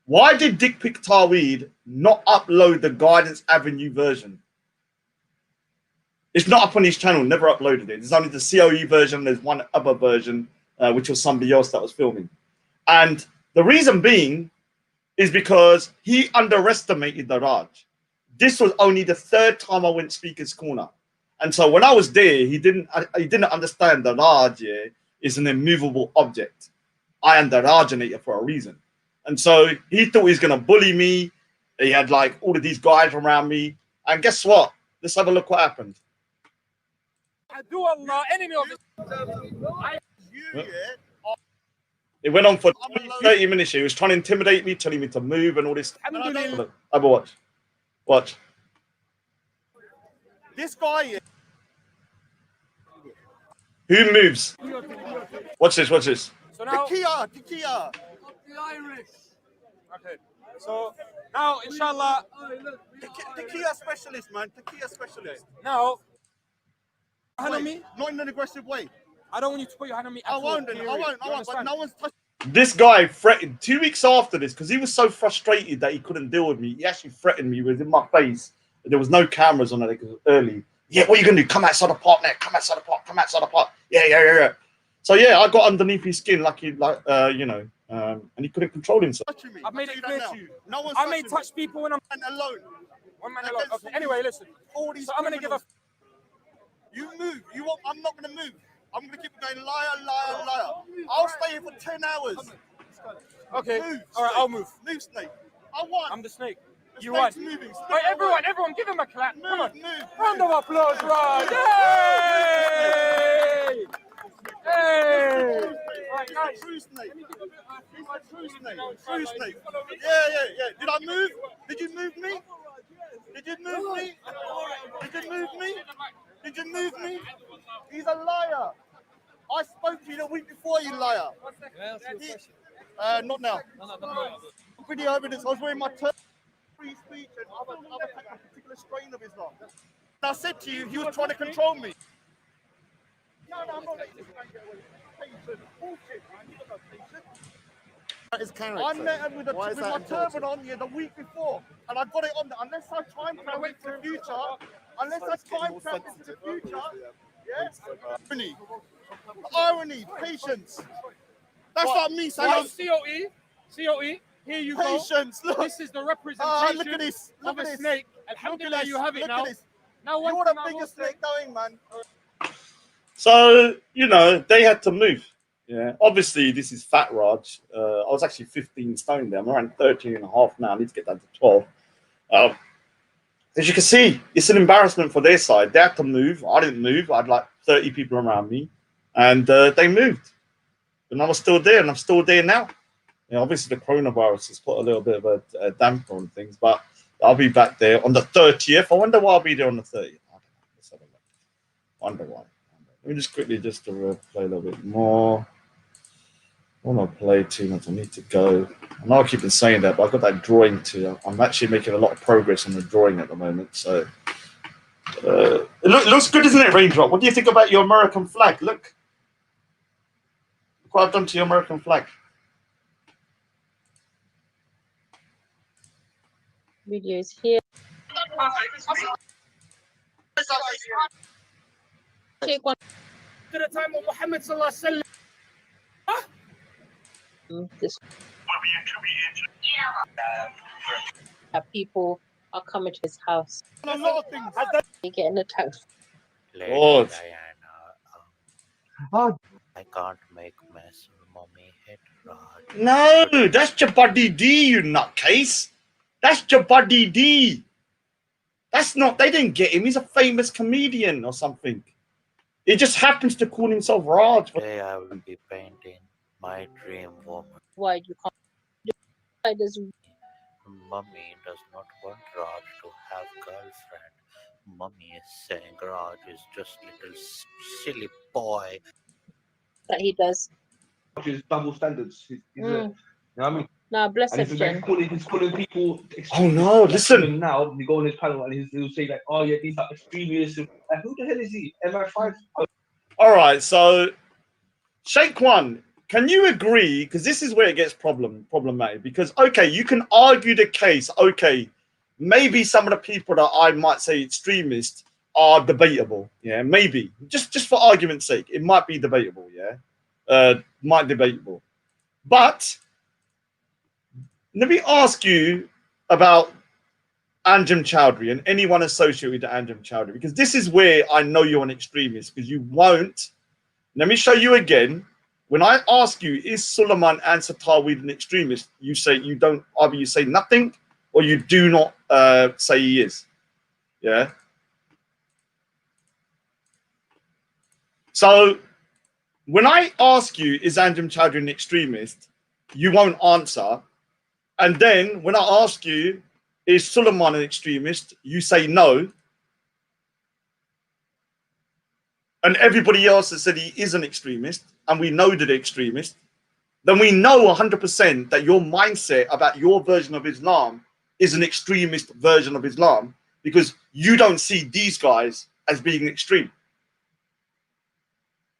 [SPEAKER 1] Why did Dick Pic Taweed not upload the Guidance Avenue version? It's not up on his channel, never uploaded it. There's only the COE version. There's one other version, which was somebody else that was filming. And the reason being is because he underestimated the Raj. This was only the third time I went Speaker's Corner. And so when I was there, he didn't understand the Raj, yeah, is an immovable object. I am the Rajanator for a reason. And so he thought he was going to bully me. He had like all of these guys around me. And guess what? Let's have a look what happened.
[SPEAKER 7] Enemy of
[SPEAKER 1] It went on for 30 minutes. He was trying to intimidate me, telling me to move and all this. Look, have a watch. Watch.
[SPEAKER 6] This guy.
[SPEAKER 1] Who moves? Watch this. Watch this.
[SPEAKER 7] So now,
[SPEAKER 6] Takia.
[SPEAKER 7] the Irish. Okay. So now, inshallah,
[SPEAKER 6] Takia specialist, man. Takia specialist.
[SPEAKER 7] now, hand
[SPEAKER 6] Wait,
[SPEAKER 7] on me.
[SPEAKER 6] not in an aggressive way.
[SPEAKER 7] I don't want you to put your hand on me.
[SPEAKER 6] I won't. But no one's touched.
[SPEAKER 1] This guy threatened 2 weeks after this because he was so frustrated that he couldn't deal with me. He actually threatened me with in my face. There was no cameras on it because it was early. Yeah, what are you gonna do? Come outside the park now. Come outside the park. Come outside the park. Yeah. So yeah, I got underneath his skin, and he couldn't control himself.
[SPEAKER 7] I've made it clear to you.
[SPEAKER 6] No one's
[SPEAKER 7] I may touch people when I'm
[SPEAKER 6] alone.
[SPEAKER 7] One man alone. Okay. Anyway, listen. So I'm gonna give a.
[SPEAKER 6] You move. You want? I'm not gonna move. I'm gonna keep going liar. I'll stay here for 10 hours.
[SPEAKER 7] Okay.
[SPEAKER 6] Move,
[SPEAKER 7] all right, I'll move.
[SPEAKER 6] Move, snake. I won.
[SPEAKER 7] I'm the snake.
[SPEAKER 6] The
[SPEAKER 7] You won.
[SPEAKER 6] snake's moving.
[SPEAKER 7] Wait, everyone, give him a clap.
[SPEAKER 6] Move,
[SPEAKER 7] Come on.
[SPEAKER 6] move.
[SPEAKER 7] Round of applause, Rod. Yay! Hey! Right, guys.
[SPEAKER 6] True snake. True snake. Yeah. Did I move? Did you move me? Did you move me? He's a liar. I spoke to you the week before, you liar. Not now. Video evidence. I was wearing my free speech and other a particular strain of Islam. And I said to you, he was trying to control me. No, I'm not letting this man get away. Patient. Bullshit, man. You got no patience.
[SPEAKER 8] His character.
[SPEAKER 6] I met him with my turban on the week before, and I got it on there. Unless I time travel into the future, yeah. Irony, patience. That's not me saying.
[SPEAKER 7] COE. Here you
[SPEAKER 6] Patience.
[SPEAKER 7] go.
[SPEAKER 6] Look.
[SPEAKER 7] This is the representation
[SPEAKER 6] Look at this.
[SPEAKER 7] of a snake. Alhamdulillah, you have it now. Now,
[SPEAKER 6] you're the biggest snake going, man.
[SPEAKER 1] So they had to move. Yeah, obviously this is Fat Raj. I was actually 15 stone there. I'm around 13 and a half now. I need to get down to 12. As you can see, it's an embarrassment for their side. They had to move. I didn't move. I had like 30 people around me, and they moved. And I was still there, and I'm still there now. Obviously the coronavirus has put a little bit of a damper on things, but I'll be back there on the 30th. I wonder why I'll be there on the 30th. I don't know. Let's have a look. Wonder why. Let me just quickly play a little bit more. I want to play too much. I need to go. I know I keep saying that, but I've got that drawing too. I'm actually making a lot of progress on the drawing at the moment. So it looks good, isn't it, Raindrop? What do you think about your American flag? Look what I've done to your American flag.
[SPEAKER 4] Videos here. Take one.
[SPEAKER 7] To the time of Muhammad sallallahu alaihi wasallam.
[SPEAKER 4] This people are coming to his house.
[SPEAKER 6] A lot of things.
[SPEAKER 4] They getting attacked.
[SPEAKER 1] Oh.
[SPEAKER 8] I can't make mess. Mommy hit Rod.
[SPEAKER 1] No, that's your buddy D, you nutcase. That's your buddy D. That's not. They didn't get him. He's a famous comedian or something. He just happens to call himself Raj.
[SPEAKER 8] Today I will be painting my dream woman.
[SPEAKER 4] Why you can't? Why does
[SPEAKER 8] Mummy does not want Raj to have girlfriend. Mummy is saying Raj is just little silly boy.
[SPEAKER 4] that he does?
[SPEAKER 9] His double standards. You know what I mean?
[SPEAKER 4] Nah, bless
[SPEAKER 9] And
[SPEAKER 4] him,
[SPEAKER 9] he's calling people.
[SPEAKER 1] Oh no! Listen.
[SPEAKER 9] Now you go on his panel and he'll say like, "Oh yeah, these are extremists." Like, who the hell is he? MI5.
[SPEAKER 1] All right, so Shake One, can you agree? Because this is where it gets problematic. Because okay, you can argue the case. Okay, maybe some of the people that I might say extremists are debatable. Yeah, maybe just for argument's sake, it might be debatable. Yeah, might debatable. But let me ask you about Anjem Chowdhury and anyone associated with Anjem Chowdhury, because this is where I know you're an extremist, because you won't. Let me show you again. When I ask you, is Suleiman Ansar Tawhid an extremist? You say you don't. Either you say nothing, or you do not say he is. Yeah. So when I ask you, is Anjem Choudhury an extremist, you won't answer. And then when I ask you, is Suleiman an extremist, you say no. And everybody else has said he is an extremist, and we know that they're extremist, then we know 100% that your mindset about your version of Islam is an extremist version of Islam, because you don't see these guys as being extreme.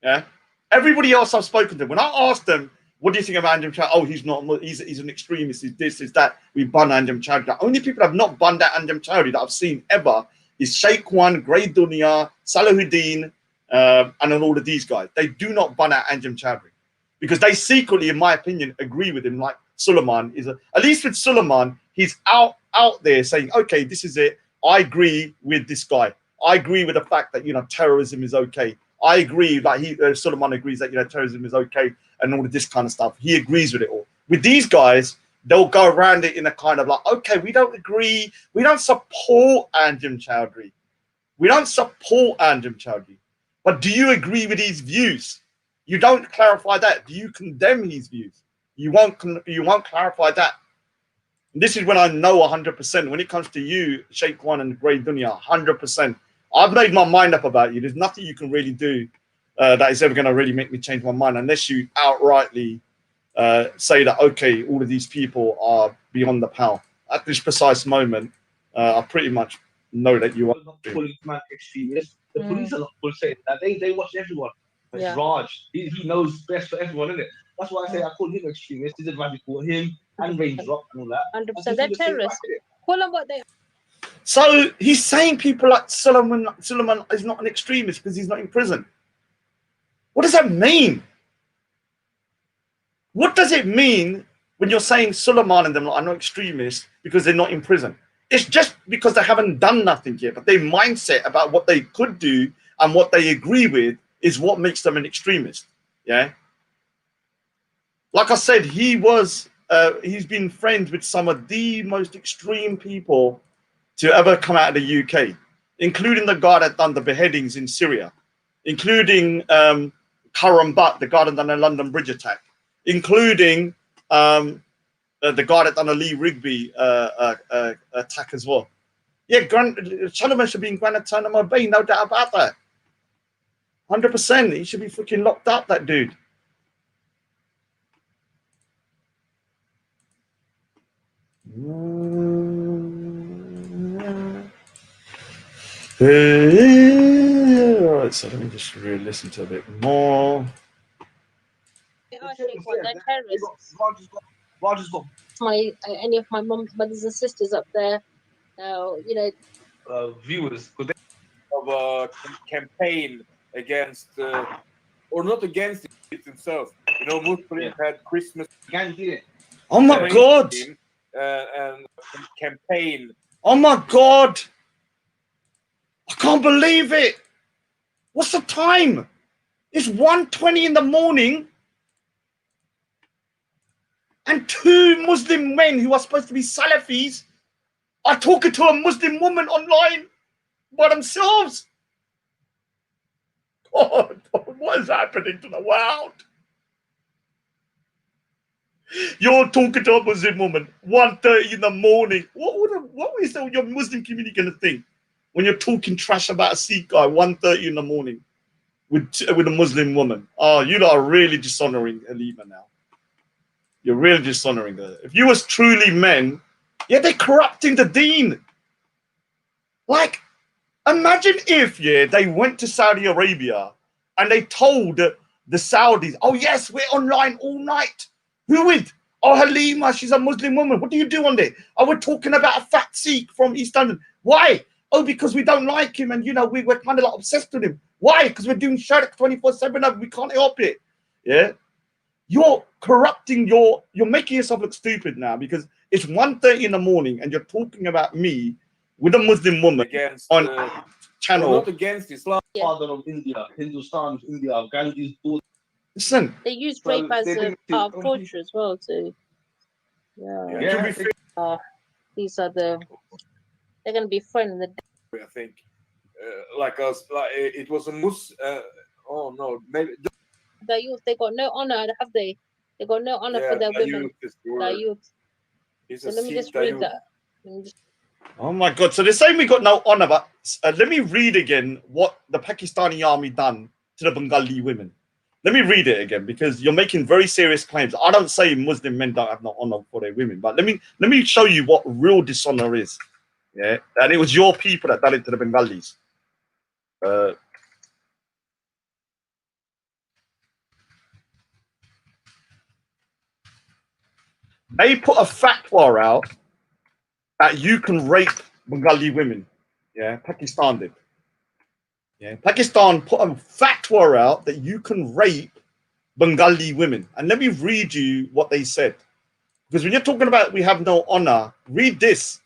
[SPEAKER 1] Yeah. Everybody else I've spoken to, when I asked them, what do you think of Anjem Choudhury? Oh, he's not. He's an extremist. He's this, is that. We bun Anjem Choudhury. The only people that have not banned that Anjem Choudhury that I've seen ever is Sheikh One, Grey Dunya, Salahuddin, and then all of these guys. They do not bun out Anjem Choudhury because they secretly, in my opinion, agree with him. Like Suleiman is at least with Suleiman, he's out there saying, okay, this is it. I agree with this guy. I agree with the fact that terrorism is okay. I agree that Suleiman agrees that terrorism is okay and all of this kind of stuff. He agrees with it all. With these guys, they'll go around it in a kind of like, okay, we don't agree. We don't support Anjem Choudhury. We don't support Anjem Choudhury. But do you agree with his views? You don't clarify that. Do you condemn his views? You won't clarify that. And this is when I know 100%. When it comes to you, Sheikh One and Grey Dunya, 100%. I've made my mind up about you. There's nothing you can really do that is ever going to really make me change my mind unless you outrightly say that, okay, all of these people are beyond the pale. At this precise moment, I pretty much know that you are.
[SPEAKER 9] Police man extremists. The police are not saying that. They watch everyone. It's Raj. He knows best for everyone, isn't it? That's why I say I call him extremist. His advice for him and Raindrop and all that.
[SPEAKER 4] 100%. They're terrorists. Call them what they are.
[SPEAKER 1] So he's saying people like Suleiman is not an extremist because he's not in prison. What does that mean? What does it mean when you're saying Suleiman and them are not extremists because they're not in prison? It's just because they haven't done nothing yet, but their mindset about what they could do and what they agree with is what makes them an extremist. Yeah. Like I said, he's been friends with some of the most extreme people to ever come out of the UK, including the guy that done the beheadings in Syria, including Curran Butt, the guy that done the London Bridge attack, including the guy that done the Lee Rigby attack as well. Yeah, Chalamet should be in Guantanamo Bay, no doubt about that. 100%. He should be freaking locked up, that dude. Alright, so let me just really listen to a bit more.
[SPEAKER 4] Any of my mom's brothers and sisters up there,
[SPEAKER 9] viewers could they
[SPEAKER 5] of a campaign against, or not against it himself. Muslims had Christmas.
[SPEAKER 1] Oh my God!
[SPEAKER 5] And campaign.
[SPEAKER 1] Oh my God! I can't believe it. What's the time? It's 1:20 in the morning. And two Muslim men who are supposed to be Salafis are talking to a Muslim woman online by themselves. God, what is happening to the world? You're talking to a Muslim woman 1:30 in the morning. What is your Muslim community going to think when you're talking trash about a Sikh guy 1:30 in the morning with a Muslim woman? Oh, you lot are really dishonoring Halima now. You're really dishonoring her. If you was truly men, they're corrupting the deen. Like, imagine if, they went to Saudi Arabia and they told the Saudis, oh yes, we're online all night. Who with? Oh, Halima, she's a Muslim woman. What do you do on there? Oh, we're talking about a fat Sikh from East London. Why? Oh, because we don't like him and, we're kind of like obsessed with him. Why? Because we're doing shirk 24/7 and we can't help it. Yeah? You're corrupting you're making yourself look stupid now because it's 1:30 in the morning and you're talking about me with a Muslim woman
[SPEAKER 5] against
[SPEAKER 1] on channel.
[SPEAKER 5] Not against Islam.
[SPEAKER 9] Father of India, Hindustan, India, Gandhi's daughter.
[SPEAKER 1] Listen.
[SPEAKER 4] They use rape as a part of torture as well too. Yeah. These are they're gonna be friends.
[SPEAKER 5] I think, like us, like it was a oh no, maybe
[SPEAKER 4] the youth, they got no honor, have they? They got no honor for their women. The youth. So let me just read that.
[SPEAKER 1] Oh my God! So they're saying we got no honor, but let me read again what the Pakistani army done to the Bengali women. Let me read it again because you're making very serious claims. I don't say Muslim men don't have no honor for their women, but let me show you what real dishonor is. Yeah, and it was your people that done it to the Bengalis. They put a fatwa out that you can rape Bengali women. Yeah, Pakistan did. Yeah, Pakistan put a fatwa out that you can rape Bengali women. And let me read you what they said. Because when you're talking about we have no honor, read this.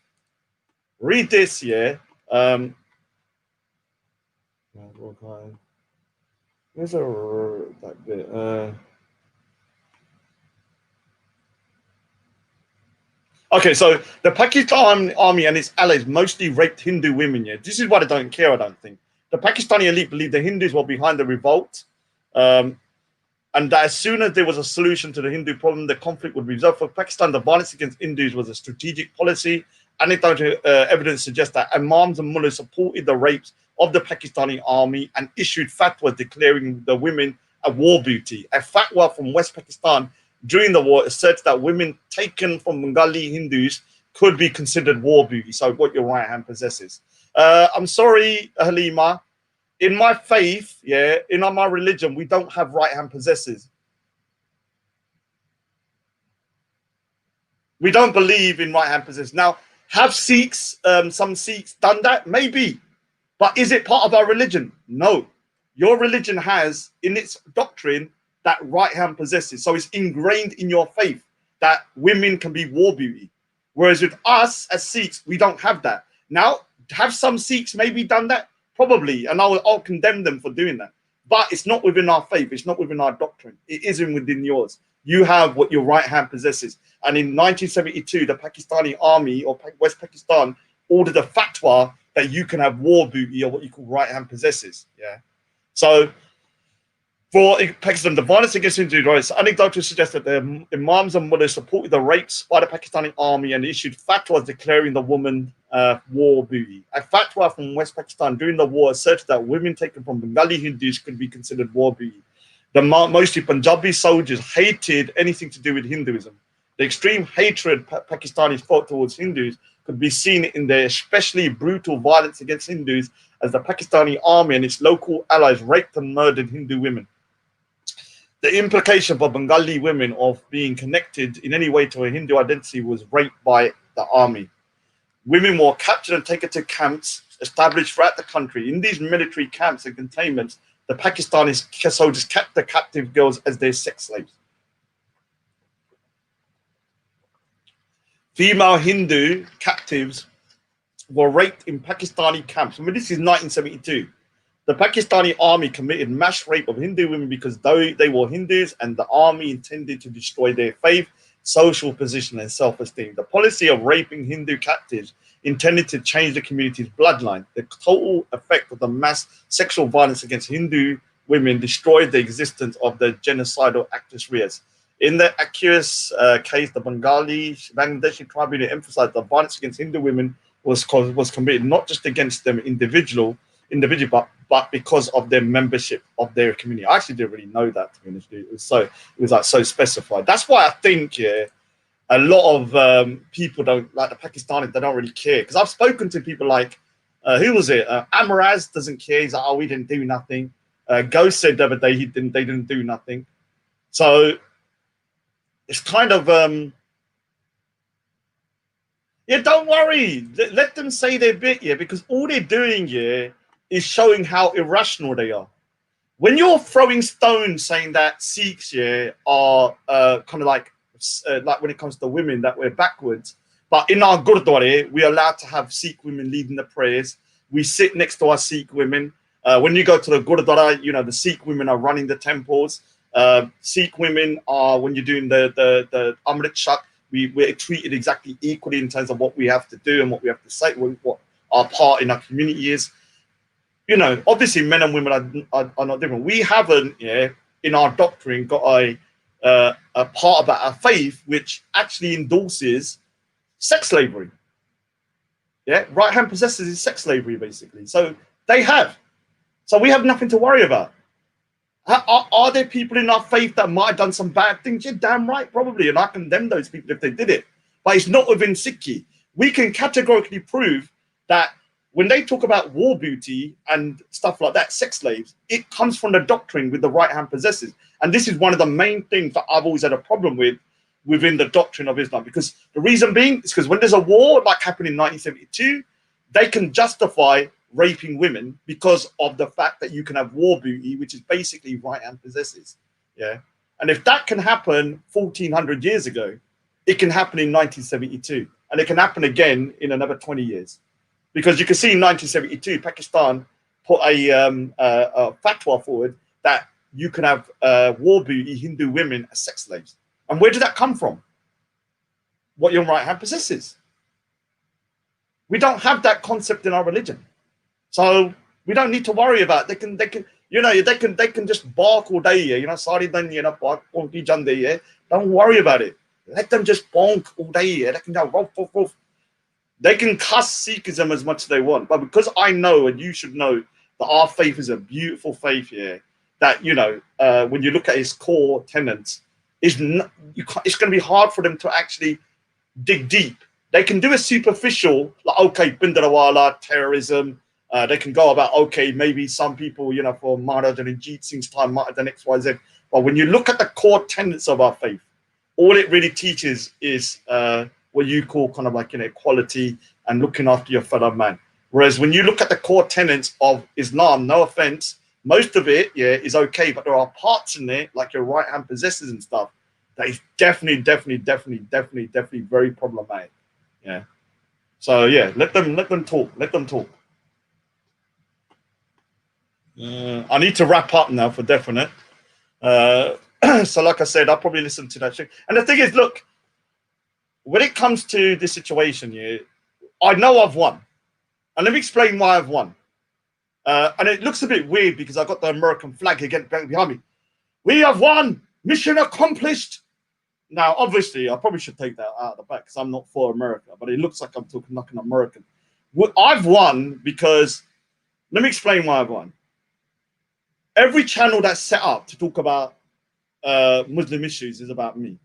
[SPEAKER 1] Read this, yeah. Where's that bit? Okay, so the Pakistan army and its allies mostly raped Hindu women. Yeah, this is why they don't care. I don't think the Pakistani elite believe the Hindus were behind the revolt, and that as soon as there was a solution to the Hindu problem, the conflict would be resolved. For Pakistan, the violence against Hindus was a strategic policy. Anecdotal evidence suggests that imams and mullahs supported the rapes of the Pakistani army and issued fatwas declaring the women a war booty. A fatwa from West Pakistan during the war asserts that women taken from Bengali Hindus could be considered war booty. So what your right hand possesses. I'm sorry, Halima. In my faith, yeah, in my religion, we don't have right hand possessors. We don't believe in right hand possessors. Now, have Sikhs, some Sikhs done that? Maybe. But is it part of our religion? No. Your religion has in its doctrine that right hand possesses. So it's ingrained in your faith that women can be war beauty. Whereas with us as Sikhs, we don't have that. Now, have some Sikhs maybe done that? Probably. And I'll condemn them for doing that. But it's not within our faith. It's not within our doctrine. It isn't within yours. You have what your right hand possesses. And in 1972, the Pakistani army or West Pakistan ordered a fatwa that you can have war booty or what you call right hand possesses. Yeah. So for Pakistan, the violence against Hindu rights, anecdotal suggests that the imams and mullahs supported the rapes by the Pakistani army and issued fatwas declaring the woman war booty. A fatwa from West Pakistan during the war asserted that women taken from Bengali Hindus could be considered war booty. The mostly Punjabi soldiers hated anything to do with Hinduism. The extreme hatred Pakistanis felt towards Hindus could be seen in their especially brutal violence against Hindus as the Pakistani army and its local allies raped and murdered Hindu women. The implication for Bengali women of being connected in any way to a Hindu identity was raped by the army. Women were captured and taken to camps established throughout the country. In these military camps and containments, the Pakistani soldiers kept the captive girls as their sex slaves. Female Hindu captives were raped in Pakistani camps. I mean, this is 1972. The Pakistani army committed mass rape of Hindu women because they were Hindus and the army intended to destroy their faith, social position, and self-esteem. The policy of raping Hindu captives intended to change the community's bloodline. The total effect of the mass sexual violence against Hindu women destroyed the existence of the genocidal actress Riaz. In the accused case, the Bangladeshi tribunal emphasized that violence against Hindu women was committed not just against them individual, but because of their membership of their community. I actually didn't really know that, to be honest. It was like so specified. That's why I think a lot of people don't like the Pakistanis. They don't really care because I've spoken to people like who was it? Amaraz doesn't care. He's like, oh, we didn't do nothing. Ghost said the other day they didn't do nothing. So it's kind of yeah, don't worry. Let them say their bit, yeah, because all they're doing, yeah, is showing how irrational they are. When you're throwing stones saying that Sikhs, yeah, are kind of like when it comes to women, that we're backwards. But in our Gurdwara, we're allowed to have Sikh women leading the prayers. We sit next to our Sikh women. When you go to the Gurdwara, you know, the Sikh women are running the temples. Sikh women are, when you're doing the Amrit Shak, we're treated exactly equally in terms of what we have to do and what we have to say, what our part in our community is. You know, obviously men and women are not different. We haven't, in our doctrine got a part about our faith which actually endorses sex slavery. Yeah, right hand possessors is sex slavery basically. So they have. So we have nothing to worry about. Are there people in our faith that might have done some bad things? You're damn right, probably, and I condemn those people if they did it. But it's not within Sikhi. We can categorically prove that when they talk about war booty and stuff like that, sex slaves, it comes from the doctrine with the right hand possessors. And this is one of the main things that I've always had a problem with within the doctrine of Islam. Because the reason being is because when there's a war like happened in 1972, they can justify raping women because of the fact that you can have war booty, which is basically right hand possessors. Yeah. And if that can happen 1400 years ago, it can happen in 1972. And it can happen again in another 20 years. Because you can see in 1972, Pakistan put a fatwa forward that you can have war booty Hindu women as sex slaves. And where did that come from? What your right hand possesses. We don't have that concept in our religion. So we don't need to worry about it. They can just bark all day, sorry then bark don't worry about it. Let them just bonk all day, they can go woof, woof, woof. They can cuss Sikhism as much as they want, but because I know, and you should know, that our faith is a beautiful faith here, that when you look at its core tenets, it's going to be hard for them to actually dig deep. They can do a superficial, like, okay, Bindrawala, terrorism. They can go about, okay, maybe some people, for Maharaj and Ajit Singh's time might have done X, Y, Z. But when you look at the core tenets of our faith, all it really teaches is what you call kind of like equality and looking after your fellow man. Whereas when you look at the core tenets of Islam, no offense, most of it, is okay, but there are parts in it, like your right hand possessors and stuff, that is definitely very problematic. Yeah. So yeah, let them talk. Let them talk. I need to wrap up now for definite. So like I said, I'll probably listen to that shit. And the thing is, look, when it comes to this situation, I know I've won. And let me explain why I've won. And it looks a bit weird because I got the American flag again behind me. We have won. Mission accomplished. Now, obviously, I probably should take that out of the back because I'm not for America, but it looks like I'm talking like an American. I've won because, let me explain why I've won. Every channel that's set up to talk about Muslim issues is about me.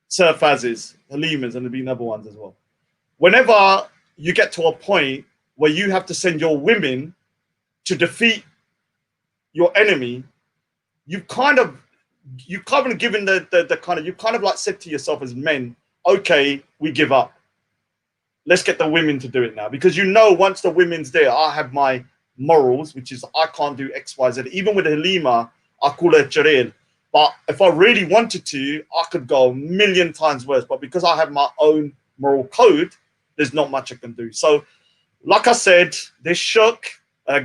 [SPEAKER 1] Sir Faz's, Halima's, and there'll be other ones as well. Whenever you get to a point where you have to send your women to defeat your enemy, you've kind of given the kind of, you kind of like said to yourself as men, okay, we give up. Let's get the women to do it now. Because once the women's there, I have my morals, which is I can't do X, Y, Z. Even with Halima, I call her Jareel. But if I really wanted to, I could go a million times worse. But because I have my own moral code, there's not much I can do. So, like I said, they're shook.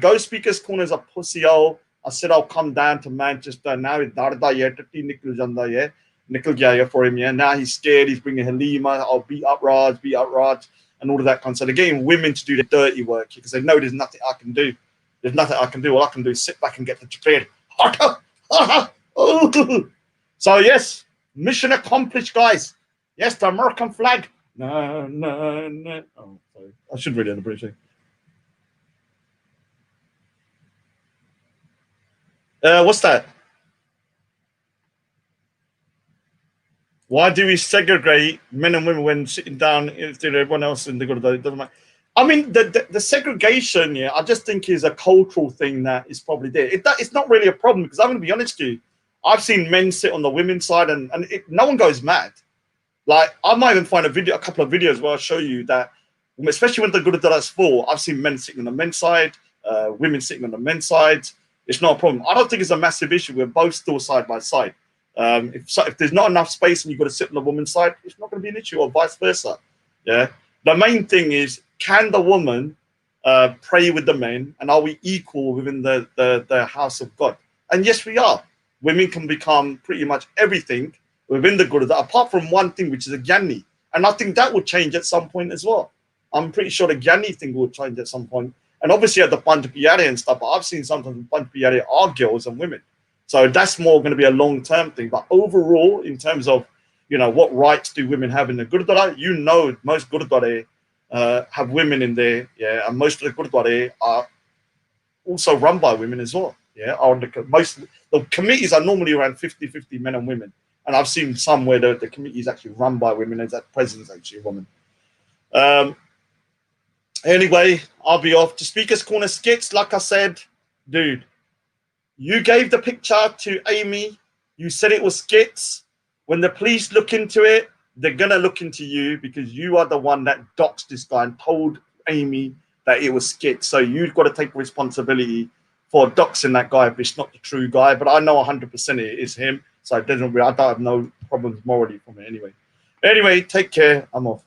[SPEAKER 1] Go Speaker's Corner is a pussy hole. I said I'll come down to Manchester. Now it's nikal gaya for him. Yeah. Now he's scared. He's bringing Halima. I'll beat up Raj, and all of that kind of stuff. They're getting women to do the dirty work because they know there's nothing I can do. There's nothing I can do. All I can do is sit back and get the trade. So yes, mission accomplished, guys. Yes, the American flag. No. Oh, sorry. I should read it in the British. What's that? Why do we segregate men and women when sitting down to everyone else and they go to the doesn't matter? I mean, the segregation, I just think is a cultural thing that is probably there. It's not really a problem because I'm going to be honest with you. I've seen men sit on the women's side and no one goes mad. Like, I might even find a couple of videos where I'll show you that, especially when the Gurudwara's full, I've seen men sitting on the men's side, women sitting on the men's side. It's not a problem. I don't think it's a massive issue. We're both still side by side. If there's not enough space and you've got to sit on the woman's side, it's not going to be an issue, or vice versa. Yeah. The main thing is, can the woman pray with the men, and are we equal within the house of God? And yes, we are. Women can become pretty much everything, within the Gurudwara, apart from one thing, which is a Gyani. And I think that will change at some point as well. I'm pretty sure the Gyani thing will change at some point. And obviously at the Panch Pyare and stuff, but I've seen sometimes the Panch Pyare are girls and women. So that's more going to be a long-term thing. But overall, in terms of, you know, what rights do women have in the Gurudwara, you know, most Gurudwara have women in there, yeah, and most of the Gurudwara are also run by women as well, yeah. The committees are normally around 50-50 men and women, and I've seen some where the committee is actually run by women, and that president's actually a woman. Anyway, I'll be off. To Speaker's Corner skits, like I said, dude, you gave the picture to Amie. You said it was skits. When the police look into it, they're going to look into you because you are the one that doxed this guy and told Amie that it was skits. So you've got to take responsibility for doxing that guy if it's not the true guy. But I know 100% it is him. So it doesn't. I don't have no problems morally from it anyway. Anyway, take care. I'm off.